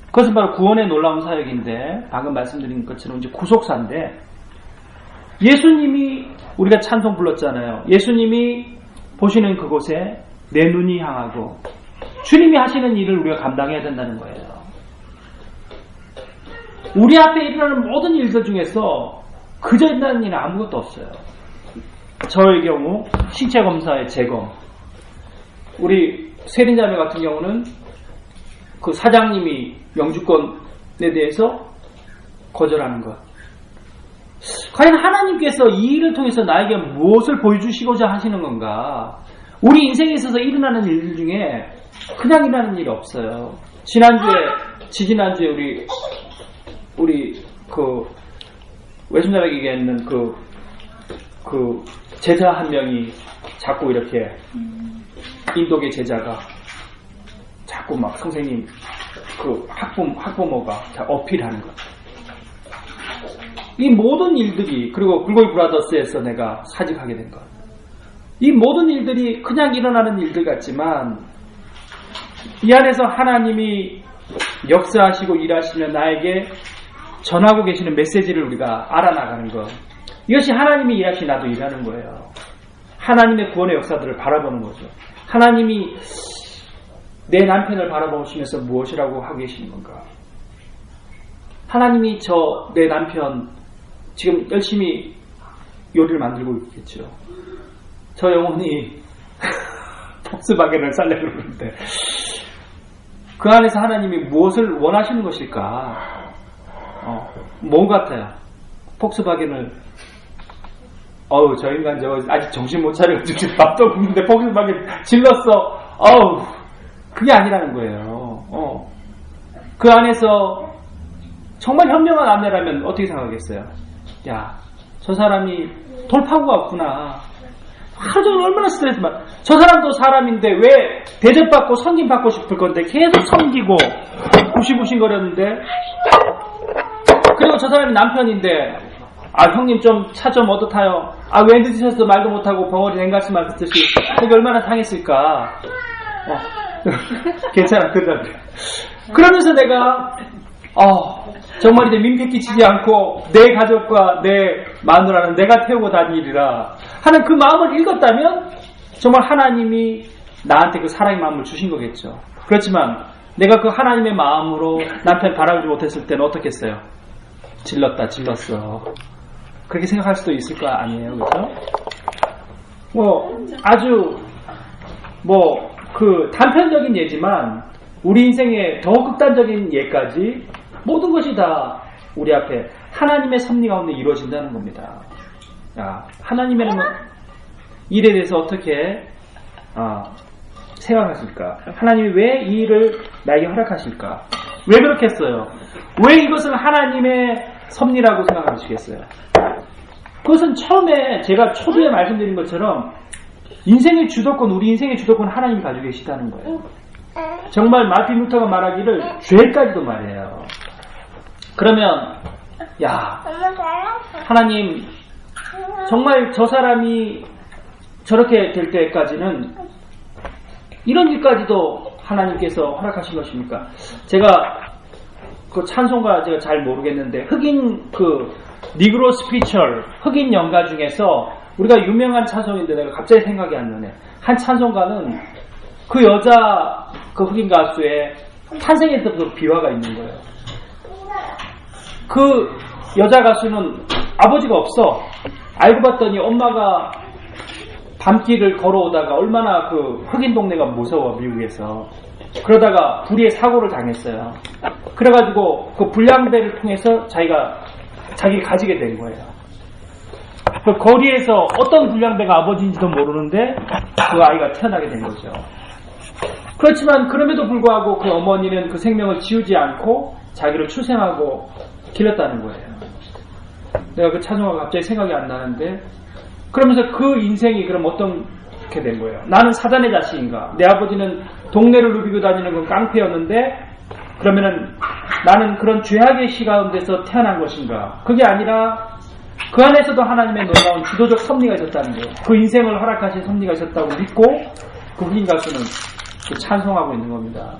그것은 바로 구원의 놀라운 사역인데 방금 말씀드린 것처럼 이제 구속사인데 예수님이 우리가 찬송 불렀잖아요. 예수님이 보시는 그곳에 내 눈이 향하고 주님이 하시는 일을 우리가 감당해야 된다는 거예요. 우리 앞에 일어나는 모든 일들 중에서 그저 일어나는 일은 아무것도 없어요. 저의 경우 신체 검사의 재검, 우리 세린자매 같은 경우는 그 사장님이 영주권에 대해서 거절하는 것. 과연 하나님께서 이 일을 통해서 나에게 무엇을 보여주시고자 하시는 건가? 우리 인생에 있어서 일어나는 일들 중에 그냥 일어나는 일이 없어요. 지지난주에 우리 그 외손자에게 얘기했는 그 제자 한 명이 자꾸 이렇게 인도계 제자가 자꾸 막 선생님 그 학부모가 어필하는 것. 이 모든 일들이, 그리고 불고이 브라더스에서 내가 사직하게 된 것. 이 모든 일들이 그냥 일어나는 일들 같지만 이 안에서 하나님이 역사하시고 일하시며 나에게 전하고 계시는 메시지를 우리가 알아나가는 것. 이것이 하나님이 일하시 나도 일하는 거예요. 하나님의 구원의 역사들을 바라보는 거죠. 하나님이 내 남편을 바라보시면서 무엇이라고 하고 계시는 건가? 하나님이 내 남편 지금 열심히 요리를 만들고 있겠죠. 저 영혼이 폭스바겐을 살려고 그러는데 그 안에서 하나님이 무엇을 원하시는 것일까? 뭔 같아요? 폭스바겐을 저 인간 아직 정신 못 차리고 지금 밥도 굶는데 폭스바겐 질렀어. 그게 아니라는 거예요. 그 안에서 정말 현명한 아내라면 어떻게 생각하겠어요? 야, 저 사람이 돌파구가 없구나. 하루 종일 얼마나 스트레스 받아. 저 사람도 사람인데 왜 대접받고 섬김받고 싶을 건데 계속 섬기고 구시구신거렸는데, 그리고 저 사람이 남편인데 형님 좀 차 좀 어떻다요? 왜 늦으셨어? 말도 못하고 벙어리 냉가슴 듣듯이 되게 얼마나 상했을까. 괜찮아, 그러면서 내가 정말 이제 민폐 끼치지 않고 내 가족과 내 마누라는 내가 태우고 다니리라 하는 그 마음을 읽었다면 정말 하나님이 나한테 그 사랑의 마음을 주신 거겠죠. 그렇지만 내가 그 하나님의 마음으로 남편 바라보지 못했을 때는 어떻겠어요? 질렀어. 그렇게 생각할 수도 있을 거 아니에요, 그렇죠? 아주 그 단편적인 예지만 우리 인생의 더 극단적인 예까지 모든 것이 다 우리 앞에 하나님의 섭리 가운데 이루어진다는 겁니다. 하나님의 일에 대해서 어떻게 생각하실까? 하나님이 왜 이 일을 나에게 허락하실까? 왜 그렇게 했어요? 왜 이것을 하나님의 섭리라고 생각하시겠어요? 그것은 처음에 제가 초두에 말씀드린 것처럼 인생의 주도권, 우리 인생의 주도권 하나님이 가지고 계시다는 거예요. 정말 마틴 루터가 말하기를 죄까지도 말해요. 그러면 하나님 정말 저 사람이 저렇게 될 때까지는 이런 일까지도 하나님께서 허락하신 것입니까? 제가 그 찬송가 제가 잘 모르겠는데 흑인 니그로 스피처럴 흑인 연가 중에서 우리가 유명한 찬송인데 내가 갑자기 생각이 안 나네. 한 찬송가는 그 여자 그 흑인 가수의 탄생에 때부터 비화가 있는 거예요. 그 여자 가수는 아버지가 없어. 알고 봤더니 엄마가 밤길을 걸어오다가 얼마나 그 흑인 동네가 무서워, 미국에서. 그러다가 불의의 사고를 당했어요. 그래가지고 그 불량배를 통해서 자기가 가지게 된 거예요. 그 거리에서 어떤 불량배가 아버지인지도 모르는데 그 아이가 태어나게 된 거죠. 그렇지만 그럼에도 불구하고 그 어머니는 그 생명을 지우지 않고 자기를 출생하고 길렀다는 거예요. 내가 그 찬송가가 갑자기 생각이 안 나는데, 그러면서 그 인생이 그럼 어떻게 된 거예요? 나는 사단의 자식인가? 내 아버지는 동네를 누비고 다니는 건 깡패였는데 그러면은 나는 그런 죄악의 시 가운데서 태어난 것인가? 그게 아니라 그 안에서도 하나님의 놀라운 주도적 섭리가 있었다는 거예요. 그 인생을 허락하신 섭리가 있었다고 믿고 그 흑인 가수는 찬송하고 있는 겁니다.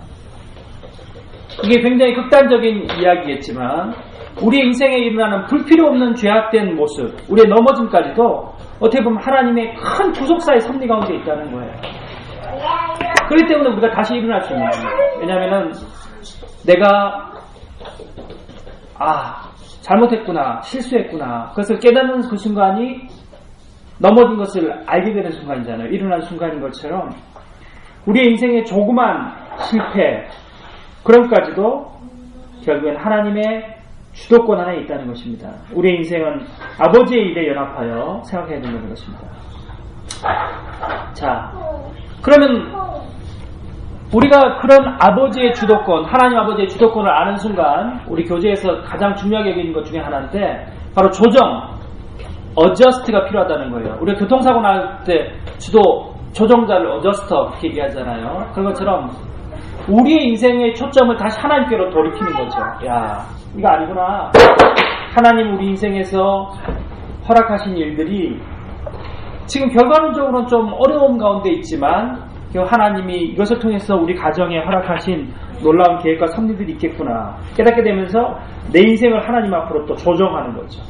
이게 굉장히 극단적인 이야기겠지만 우리의 인생에 일어나는 불필요 없는 죄악된 모습, 우리의 넘어짐까지도 어떻게 보면 하나님의 큰 구속사의 섭리 가운데 있다는 거예요. 그렇기 때문에 우리가 다시 일어날 수 있는 거예요. 왜냐하면 내가 잘못했구나, 실수했구나, 그것을 깨닫는 그 순간이 넘어진 것을 알게 되는 순간이잖아요. 일어나는 순간인 것처럼 우리의 인생의 조그만 실패, 그런 것까지도 결국엔 하나님의 주도권 안에 있다는 것입니다. 우리의 인생은 아버지의 일에 연합하여 생각해야 된다는 것입니다. 자, 그러면 우리가 그런 아버지의 주도권, 하나님 아버지의 주도권을 아는 순간 우리 교재에서 가장 중요하게 여기는 것 중에 하나인데 바로 조정, 어저스트가 필요하다는 거예요. 우리가 교통사고 날 때 조정자를 어저스터 그렇게 얘기하잖아요. 그런 것처럼 우리의 인생의 초점을 다시 하나님께로 돌이키는 거죠. 이거 아니구나. 하나님 우리 인생에서 허락하신 일들이 지금 결과론적으로는 좀 어려움 가운데 있지만 하나님이 이것을 통해서 우리 가정에 허락하신 놀라운 계획과 섭리들이 있겠구나 깨닫게 되면서 내 인생을 하나님 앞으로 또 조정하는 거죠.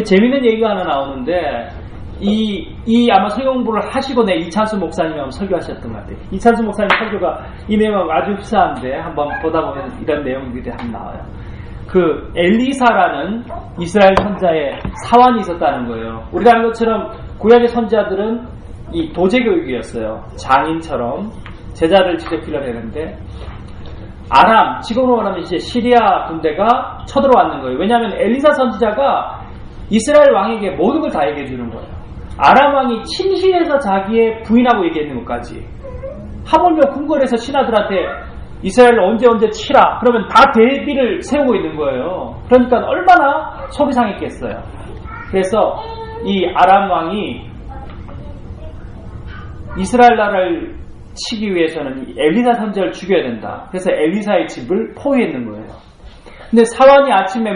재미있는 얘기가 하나 나오는데 아마 설교 공부를 하시고 이찬수 목사님이 한번 설교하셨던 것 같아요. 이찬수 목사님 설교가 이 내용하고 아주 흡사한데 한번 보다 보면 이런 내용들이 한번 나와요. 그 엘리사라는 이스라엘 선자의 사환이 있었다는 거예요. 우리가 아는 것처럼 구약의 선자들은 이 도제교육이었어요. 장인처럼 제자를 직접 길러내는데 아람, 지금으로 말하면 이제 시리아 군대가 쳐들어왔는 거예요. 왜냐하면 엘리사 선지자가 이스라엘 왕에게 모든 걸 다 얘기해 주는 거예요. 아람 왕이 침실에서 자기의 부인하고 얘기했는 것까지. 하물며 궁궐에서 신하들한테 이스라엘을 언제 치라. 그러면 다 대비를 세우고 있는 거예요. 그러니까 얼마나 속이 상했겠어요. 그래서 이 아람 왕이 이스라엘 나라를 치기 위해서는 엘리사 선지자를 죽여야 된다. 그래서 엘리사의 집을 포위했는 거예요. 근데 사환이 아침에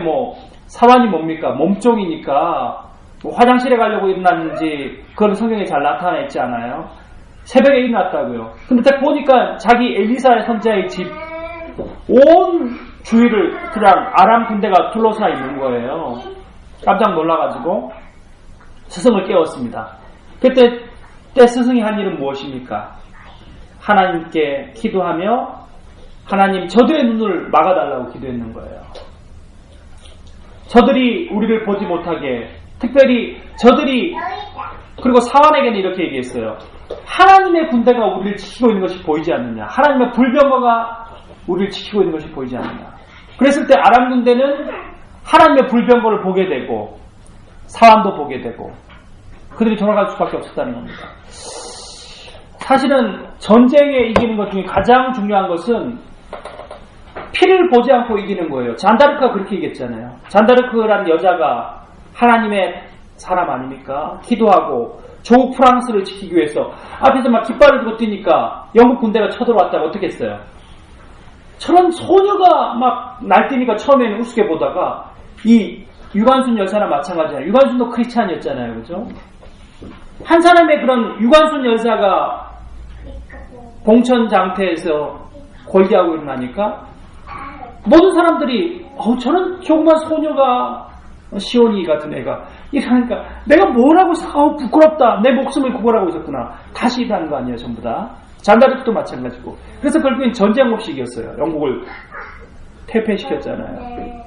사환이 뭡니까? 몸종이니까 화장실에 가려고 일어났는지 그건 성경에 잘 나타나 있지 않아요? 새벽에 일어났다고요. 근데 딱 보니까 자기 엘리사 선지자의 집 온 주위를 그냥 아람 군대가 둘러싸 있는 거예요. 깜짝 놀라가지고 스승을 깨웠습니다. 그때 스승이 한 일은 무엇입니까? 하나님께 기도하며 하나님 저들의 눈을 막아달라고 기도했는 거예요. 저들이 우리를 보지 못하게, 특별히 저들이, 그리고 사환에게는 이렇게 얘기했어요. 하나님의 군대가 우리를 지키고 있는 것이 보이지 않느냐. 하나님의 불병거가 우리를 지키고 있는 것이 보이지 않느냐. 그랬을 때 아람 군대는 하나님의 불병거를 보게 되고 사환도 보게 되고 그들이 돌아갈 수밖에 없었다는 겁니다. 사실은 전쟁에 이기는 것 중에 가장 중요한 것은 피를 보지 않고 이기는 거예요. 잔다르크가 그렇게 얘기했잖아요. 잔다르크라는 여자가 하나님의 사람 아닙니까? 기도하고 조국 프랑스를 지키기 위해서 앞에서 막 깃발을 들고 뛰니까 영국 군대가 쳐들어왔다가 어떻게 했어요? 저런 소녀가 막 날뛰니까 처음에는 우습게 보다가 이 유관순 여사나 마찬가지예요. 유관순도 크리스찬이었잖아요. 그죠? 한 사람의 그런 유관순 여사가 공천장태에서 골기하고 일어나니까 모든 사람들이 저런 조그만 소녀가 시온이 같은 애가 이러니까 내가 뭘 하고 있어? 부끄럽다. 내 목숨을 구걸하고 있었구나. 다시 일하는 거 아니에요. 전부 다. 잔다르크도 마찬가지고. 그래서 결국엔 전쟁 없이 이겼어요. 영국을 퇴폐시켰잖아요.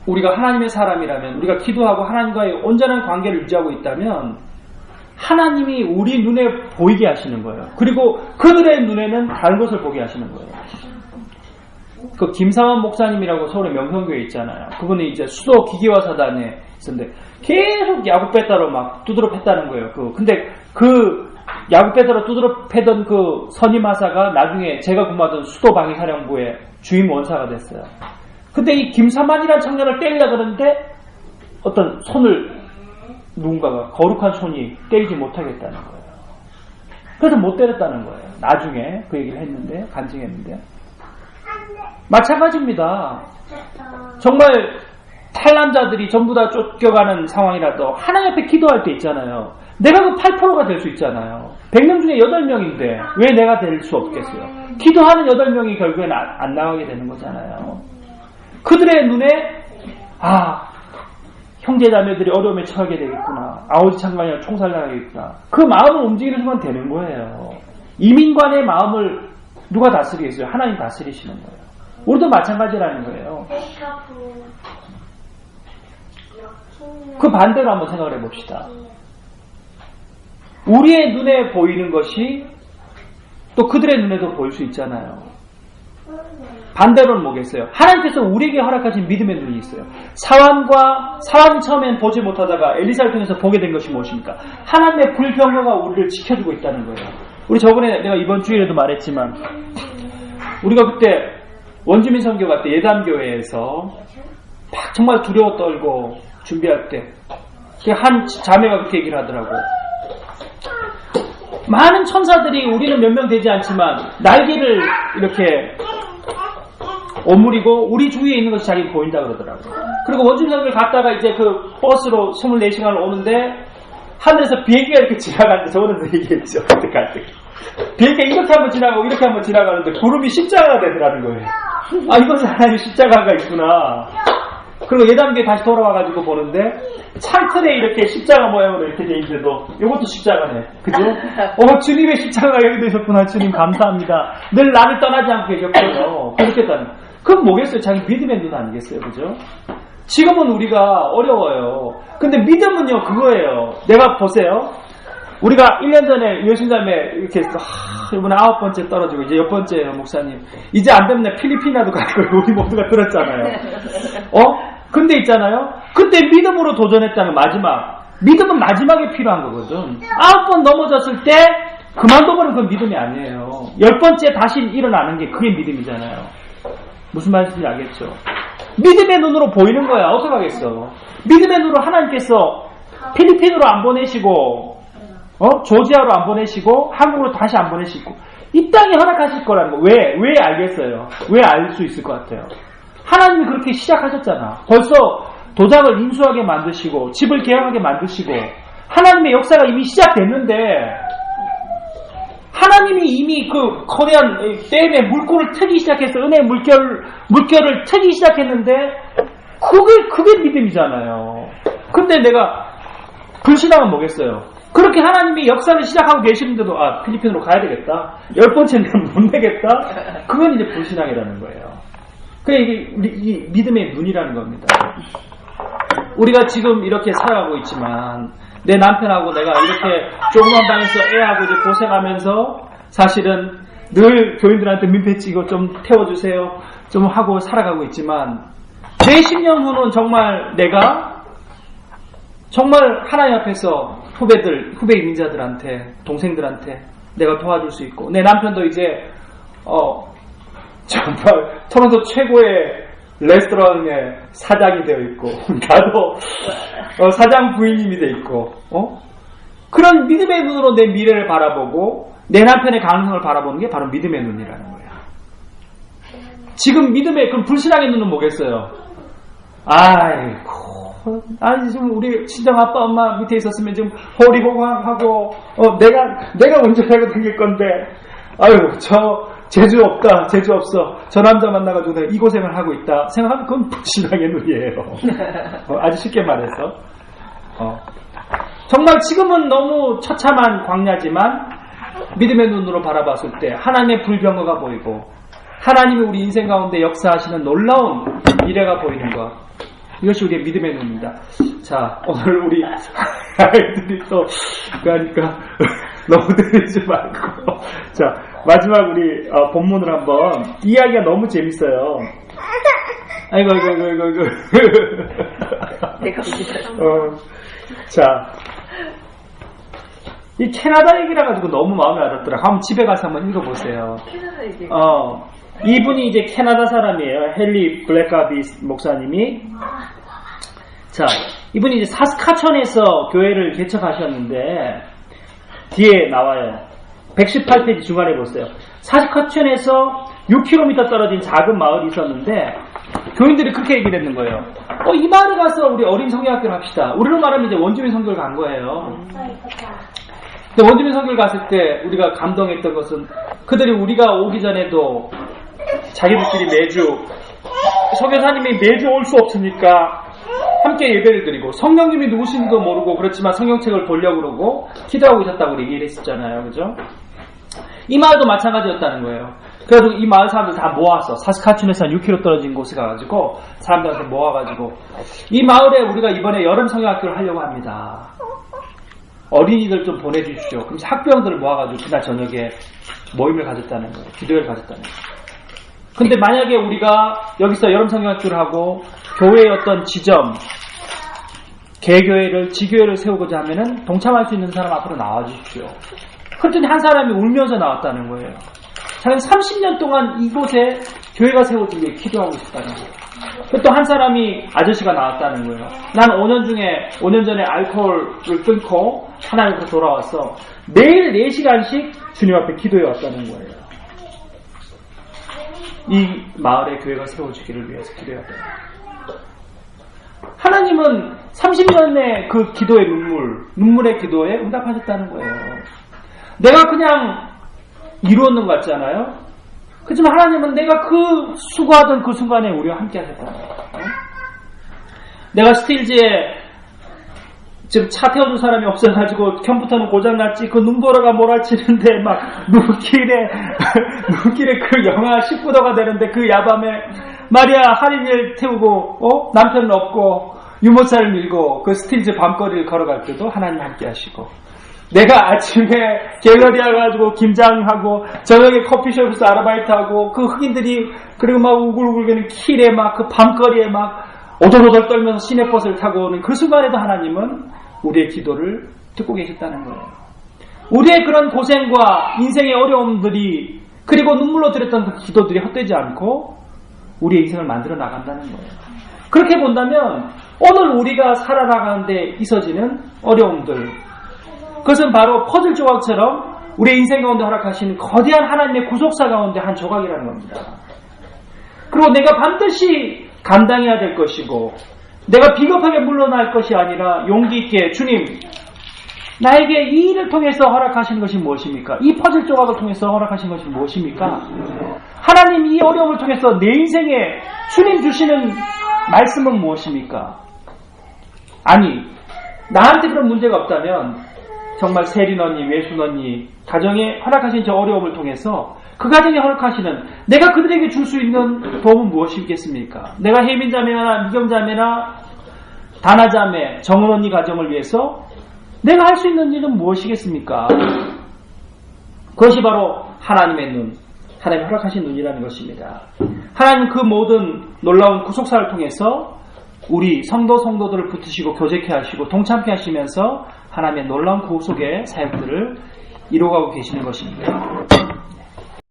우리가 하나님의 사람이라면, 우리가 기도하고 하나님과의 온전한 관계를 유지하고 있다면 하나님이 우리 눈에 보이게 하시는 거예요. 그리고 그들의 눈에는 다른 것을 보게 하시는 거예요. 그 김상환 목사님이라고 서울의 명성교회 있잖아요. 그분이 이제 수도 기계화 사단에 있었는데 계속 야구 빼따로 막 두드러 팼다는 거예요. 근데 그 야구 빼따로 두드러 패던 그 선임하사가 나중에 제가 근무하던 수도 방위사령부의 주임 원사가 됐어요. 근데 이 김사만이라는 청년을 때리려 그러는데 어떤 손을 누군가가 거룩한 손이 때리지 못하겠다는 거예요. 그래서 못 때렸다는 거예요. 나중에 그 얘기를 했는데, 간증했는데. 마찬가지입니다. 정말 탈남자들이 전부 다 쫓겨가는 상황이라도 하나님 앞에 기도할 때 있잖아요. 내가 그 8%가 될 수 있잖아요. 100명 중에 8명인데 왜 내가 될 수 없겠어요? 기도하는 8명이 결국엔 안 나가게 되는 거잖아요. 그들의 눈에 형제자매들이 어려움에 처하게 되겠구나. 아버지 창간이랑 총살나가겠구나. 그 마음을 움직이는 순간 되는 거예요. 이민관의 마음을 누가 다스리겠어요? 하나님 다스리시는 거예요. 우리도 마찬가지라는 거예요. 그 반대로 한번 생각을 해봅시다. 우리의 눈에 보이는 것이 또 그들의 눈에도 보일 수 있잖아요. 반대로는 뭐겠어요? 하나님께서 우리에게 허락하신 믿음의 눈이 있어요. 사환이 처음엔 보지 못하다가 엘리사를 통해서 보게 된 것이 무엇입니까? 하나님의 불병거가 우리를 지켜주고 있다는 거예요. 우리 저번에 내가 이번 주일에도 말했지만 우리가 그때 원주민 선교 갈 때 예담교회에서 막 정말 두려워 떨고 준비할 때 한 자매가 그렇게 얘기를 하더라고. 많은 천사들이 우리는 몇 명 되지 않지만 날개를 이렇게 오므리고 우리 주위에 있는 것이 자기가 보인다 그러더라고요. 그리고 원주민 선교를 갔다가 이제 그 버스로 24시간을 오는데 하늘에서 비행기가 이렇게 지나가는데 저번에도 얘기했죠. 그때 갈 때. 비행기가 이렇게 한번 지나가고 이렇게 한번 지나가는데 구름이 십자가가 되더라는 거예요. 이것은 하나님의 십자가가 있구나. 그리고 예담교에 다시 돌아와가지고 보는데 창틀에 이렇게 십자가 모양으로 이렇게 돼 있는데도 이것도 십자가네. 그죠? 주님의 십자가가 여기 되셨구나. 주님 감사합니다. 늘 나를 떠나지 않고 계셨거든요. 그렇겠다는. 그럼 뭐겠어요? 자기 믿음의 눈 아니겠어요? 그죠? 지금은 우리가 어려워요. 근데 믿음은요, 그거예요. 내가 보세요. 우리가 1년 전에 예수님에 이렇게 이번에 9번째 떨어지고 이제 10번째예요, 목사님. 이제 안 되면 필리핀이라도 갈 거예요. 우리 모두가 들었잖아요. 근데 있잖아요. 그때 믿음으로 도전했다는 마지막. 믿음은 마지막에 필요한 거거든. 9번 넘어졌을 때 그만둬버리면 그건 믿음이 아니에요. 10번째 다시 일어나는 게 그게 믿음이잖아요. 무슨 말씀인지 알겠죠? 믿음의 눈으로 보이는 거야. 어떡하겠어. 믿음의 눈으로 하나님께서 필리핀으로 안 보내시고 조지아로 안 보내시고 한국으로 다시 안 보내시고 이 땅에 허락하실 거라는 거. 왜 알겠어요? 왜 알 수 있을 것 같아요? 하나님이 그렇게 시작하셨잖아. 벌써 도장을 인수하게 만드시고 집을 개혁하게 만드시고 하나님의 역사가 이미 시작됐는데 하나님이 이미 그 거대한 댐에 물꼬를 트기 시작해서 은혜의 물결을 트기 시작했는데 그게 믿음이잖아요. 근데 내가 불신앙은 뭐겠어요? 그렇게 하나님이 역사를 시작하고 계시는데도 필리핀으로 가야 되겠다. 10번째는 못 내겠다. 그건 이제 불신앙이라는 거예요. 그래 이게 믿음의 눈이라는 겁니다. 우리가 지금 이렇게 살아가고 있지만 내 남편하고 내가 이렇게 조그만 방에서 애하고 이제 고생하면서 사실은 늘 교인들한테 민폐 치고 좀 태워주세요 좀 하고 살아가고 있지만 내 10년 후는 정말 내가 정말 하나님 앞에서 후배 인자들한테 동생들한테 내가 도와줄 수 있고 내 남편도 이제 정말 토론토 최고의 레스토랑의 사장이 되어 있고 나도 사장 부인님이 되어 있고 그런 믿음의 눈으로 내 미래를 바라보고 내 남편의 가능성을 바라보는 게 바로 믿음의 눈이라는 거야. 지금 그럼 불신앙의 눈은 뭐겠어요? 아니 지금 우리 친정 아빠 엄마 밑에 있었으면 지금 호리호강하고 내가 운전하고 다닐 건데 재주 없다, 재주 없어. 저 남자 만나가지고 내가 이 고생을 하고 있다. 생각하면 그건 불신앙의 눈이에요. 아주 쉽게 말해서. 정말 지금은 너무 처참한 광야지만 믿음의 눈으로 바라봤을 때 하나님의 불병거가 보이고 하나님이 우리 인생 가운데 역사하시는 놀라운 미래가 보이는 것. 이것이 우리의 믿음의 눈입니다. 자, 오늘 우리 아이들이 또 그러니까 너무 들리지 말고 자 마지막 우리 본문을 한번 이야기가 너무 재밌어요. 아이고 내가 자, 이 캐나다 얘기라 가지고 너무 마음에 와닿더라. 한번 집에 가서 한번 읽어보세요. 캐나다 얘기. 이분이 이제 캐나다 사람이에요. 헨리 블랙가비 목사님이. 자, 이분이 이제 사스카천에서 교회를 개척하셨는데 뒤에 나와요. 118페이지 중간에 보세요. 사스카천에서 6km 떨어진 작은 마을이 있었는데 교인들이 그렇게 얘기를 했는 거예요. 이 마을에 가서 우리 어린 성경학교를 합시다. 우리로 말하면 이제 원주민 선교를 간 거예요. 근데 원주민 선교를 갔을 때 우리가 감동했던 것은 그들이 우리가 오기 전에도 자기들끼리 매주 선교사님이 매주 올 수 없으니까 함께 예배를 드리고 성령님이 누구신지도 모르고 그렇지만 성경책을 보려고 그러고 기도하고 있었다고 우리 얘기를 했었잖아요. 그죠? 이 마을도 마찬가지였다는 거예요. 그래서 이 마을 사람들 다 모아서 사스카춘에서 한 6km 떨어진 곳에 가가지고 사람들한테 모아가지고 이 마을에 우리가 이번에 여름 성경학교를 하려고 합니다. 어린이들 좀 보내주십시오. 그럼 학부형들을 모아가지고 그날 저녁에 모임을 가졌다는 거예요. 기도회를 가졌다는 거예요. 근데 만약에 우리가 여기서 여름 성경학교를 하고 교회의 어떤 지점, 개교회를, 지교회를 세우고자 하면은 동참할 수 있는 사람 앞으로 나와주십시오. 그랬더니 한 사람이 울면서 나왔다는 거예요. 자기는 30년 동안 이곳에 교회가 세워지기에 기도하고 있었다는 거예요. 또 한 사람이 아저씨가 나왔다는 거예요. 난 5년 전에 알코올을 끊고 하나님으로 돌아와서 매일 4시간씩 주님 앞에 기도해 왔다는 거예요. 이 마을에 교회가 세워지기를 위해서 기도했다는 거예요. 하나님은 30년의 그 기도의 눈물의 기도에 응답하셨다는 거예요. 내가 그냥 이루었는 것 같잖아요. 그렇지만 하나님은 내가 그 수고하던 그 순간에 우리와 함께 하셨다는 거예요. 내가 스틸즈에 지금 차 태워줄 사람이 없어가지고 컴퓨터는 고장났지 그 눈보라가 몰아치는데 막 눈길에 그 영하 19도가 되는데 그 야밤에 마리아 할인을 태우고 남편은 없고 유모차를 밀고 그 스틸즈 밤거리를 걸어갈 때도 하나님 함께 하시고 내가 아침에 갤러리 가가지고 김장하고 저녁에 커피숍에서 아르바이트하고 그 흑인들이 그리고 막 우글우글거리는 킬에 막 그 밤거리에 막 오돌오돌 떨면서 시내버스를 타고 오는 그 순간에도 하나님은 우리의 기도를 듣고 계셨다는 거예요. 우리의 그런 고생과 인생의 어려움들이 그리고 눈물로 드렸던 그 기도들이 헛되지 않고 우리의 인생을 만들어 나간다는 거예요. 그렇게 본다면 오늘 우리가 살아나가는 데 있어지는 어려움들, 그것은 바로 퍼즐 조각처럼 우리의 인생 가운데 허락하신 거대한 하나님의 구속사 가운데 한 조각이라는 겁니다. 그리고 내가 반드시 감당해야 될 것이고 내가 비겁하게 물러날 것이 아니라 용기 있게 주님 나에게 이 일을 통해서 허락하신 것이 무엇입니까? 이 퍼즐 조각을 통해서 허락하신 것이 무엇입니까? 하나님 이 어려움을 통해서 내 인생에 주님 주시는 말씀은 무엇입니까? 아니 나한테 그런 문제가 없다면 정말 세린 언니, 외순 언니 가정에 허락하신 저 어려움을 통해서 그 가정에 허락하시는 내가 그들에게 줄 수 있는 도움은 무엇이겠습니까? 내가 혜민자매나 미경자매나 다나자매, 정은 언니 가정을 위해서 내가 할 수 있는 일은 무엇이겠습니까? 그것이 바로 하나님의 눈, 하나님이 허락하신 눈이라는 것입니다. 하나님 그 모든 놀라운 구속사를 통해서 우리 성도들을 붙으시고 교제케 하시고 동참케 하시면서 하나님의 놀라운 구속의 사역들을 이루어가고 계시는 것입니다.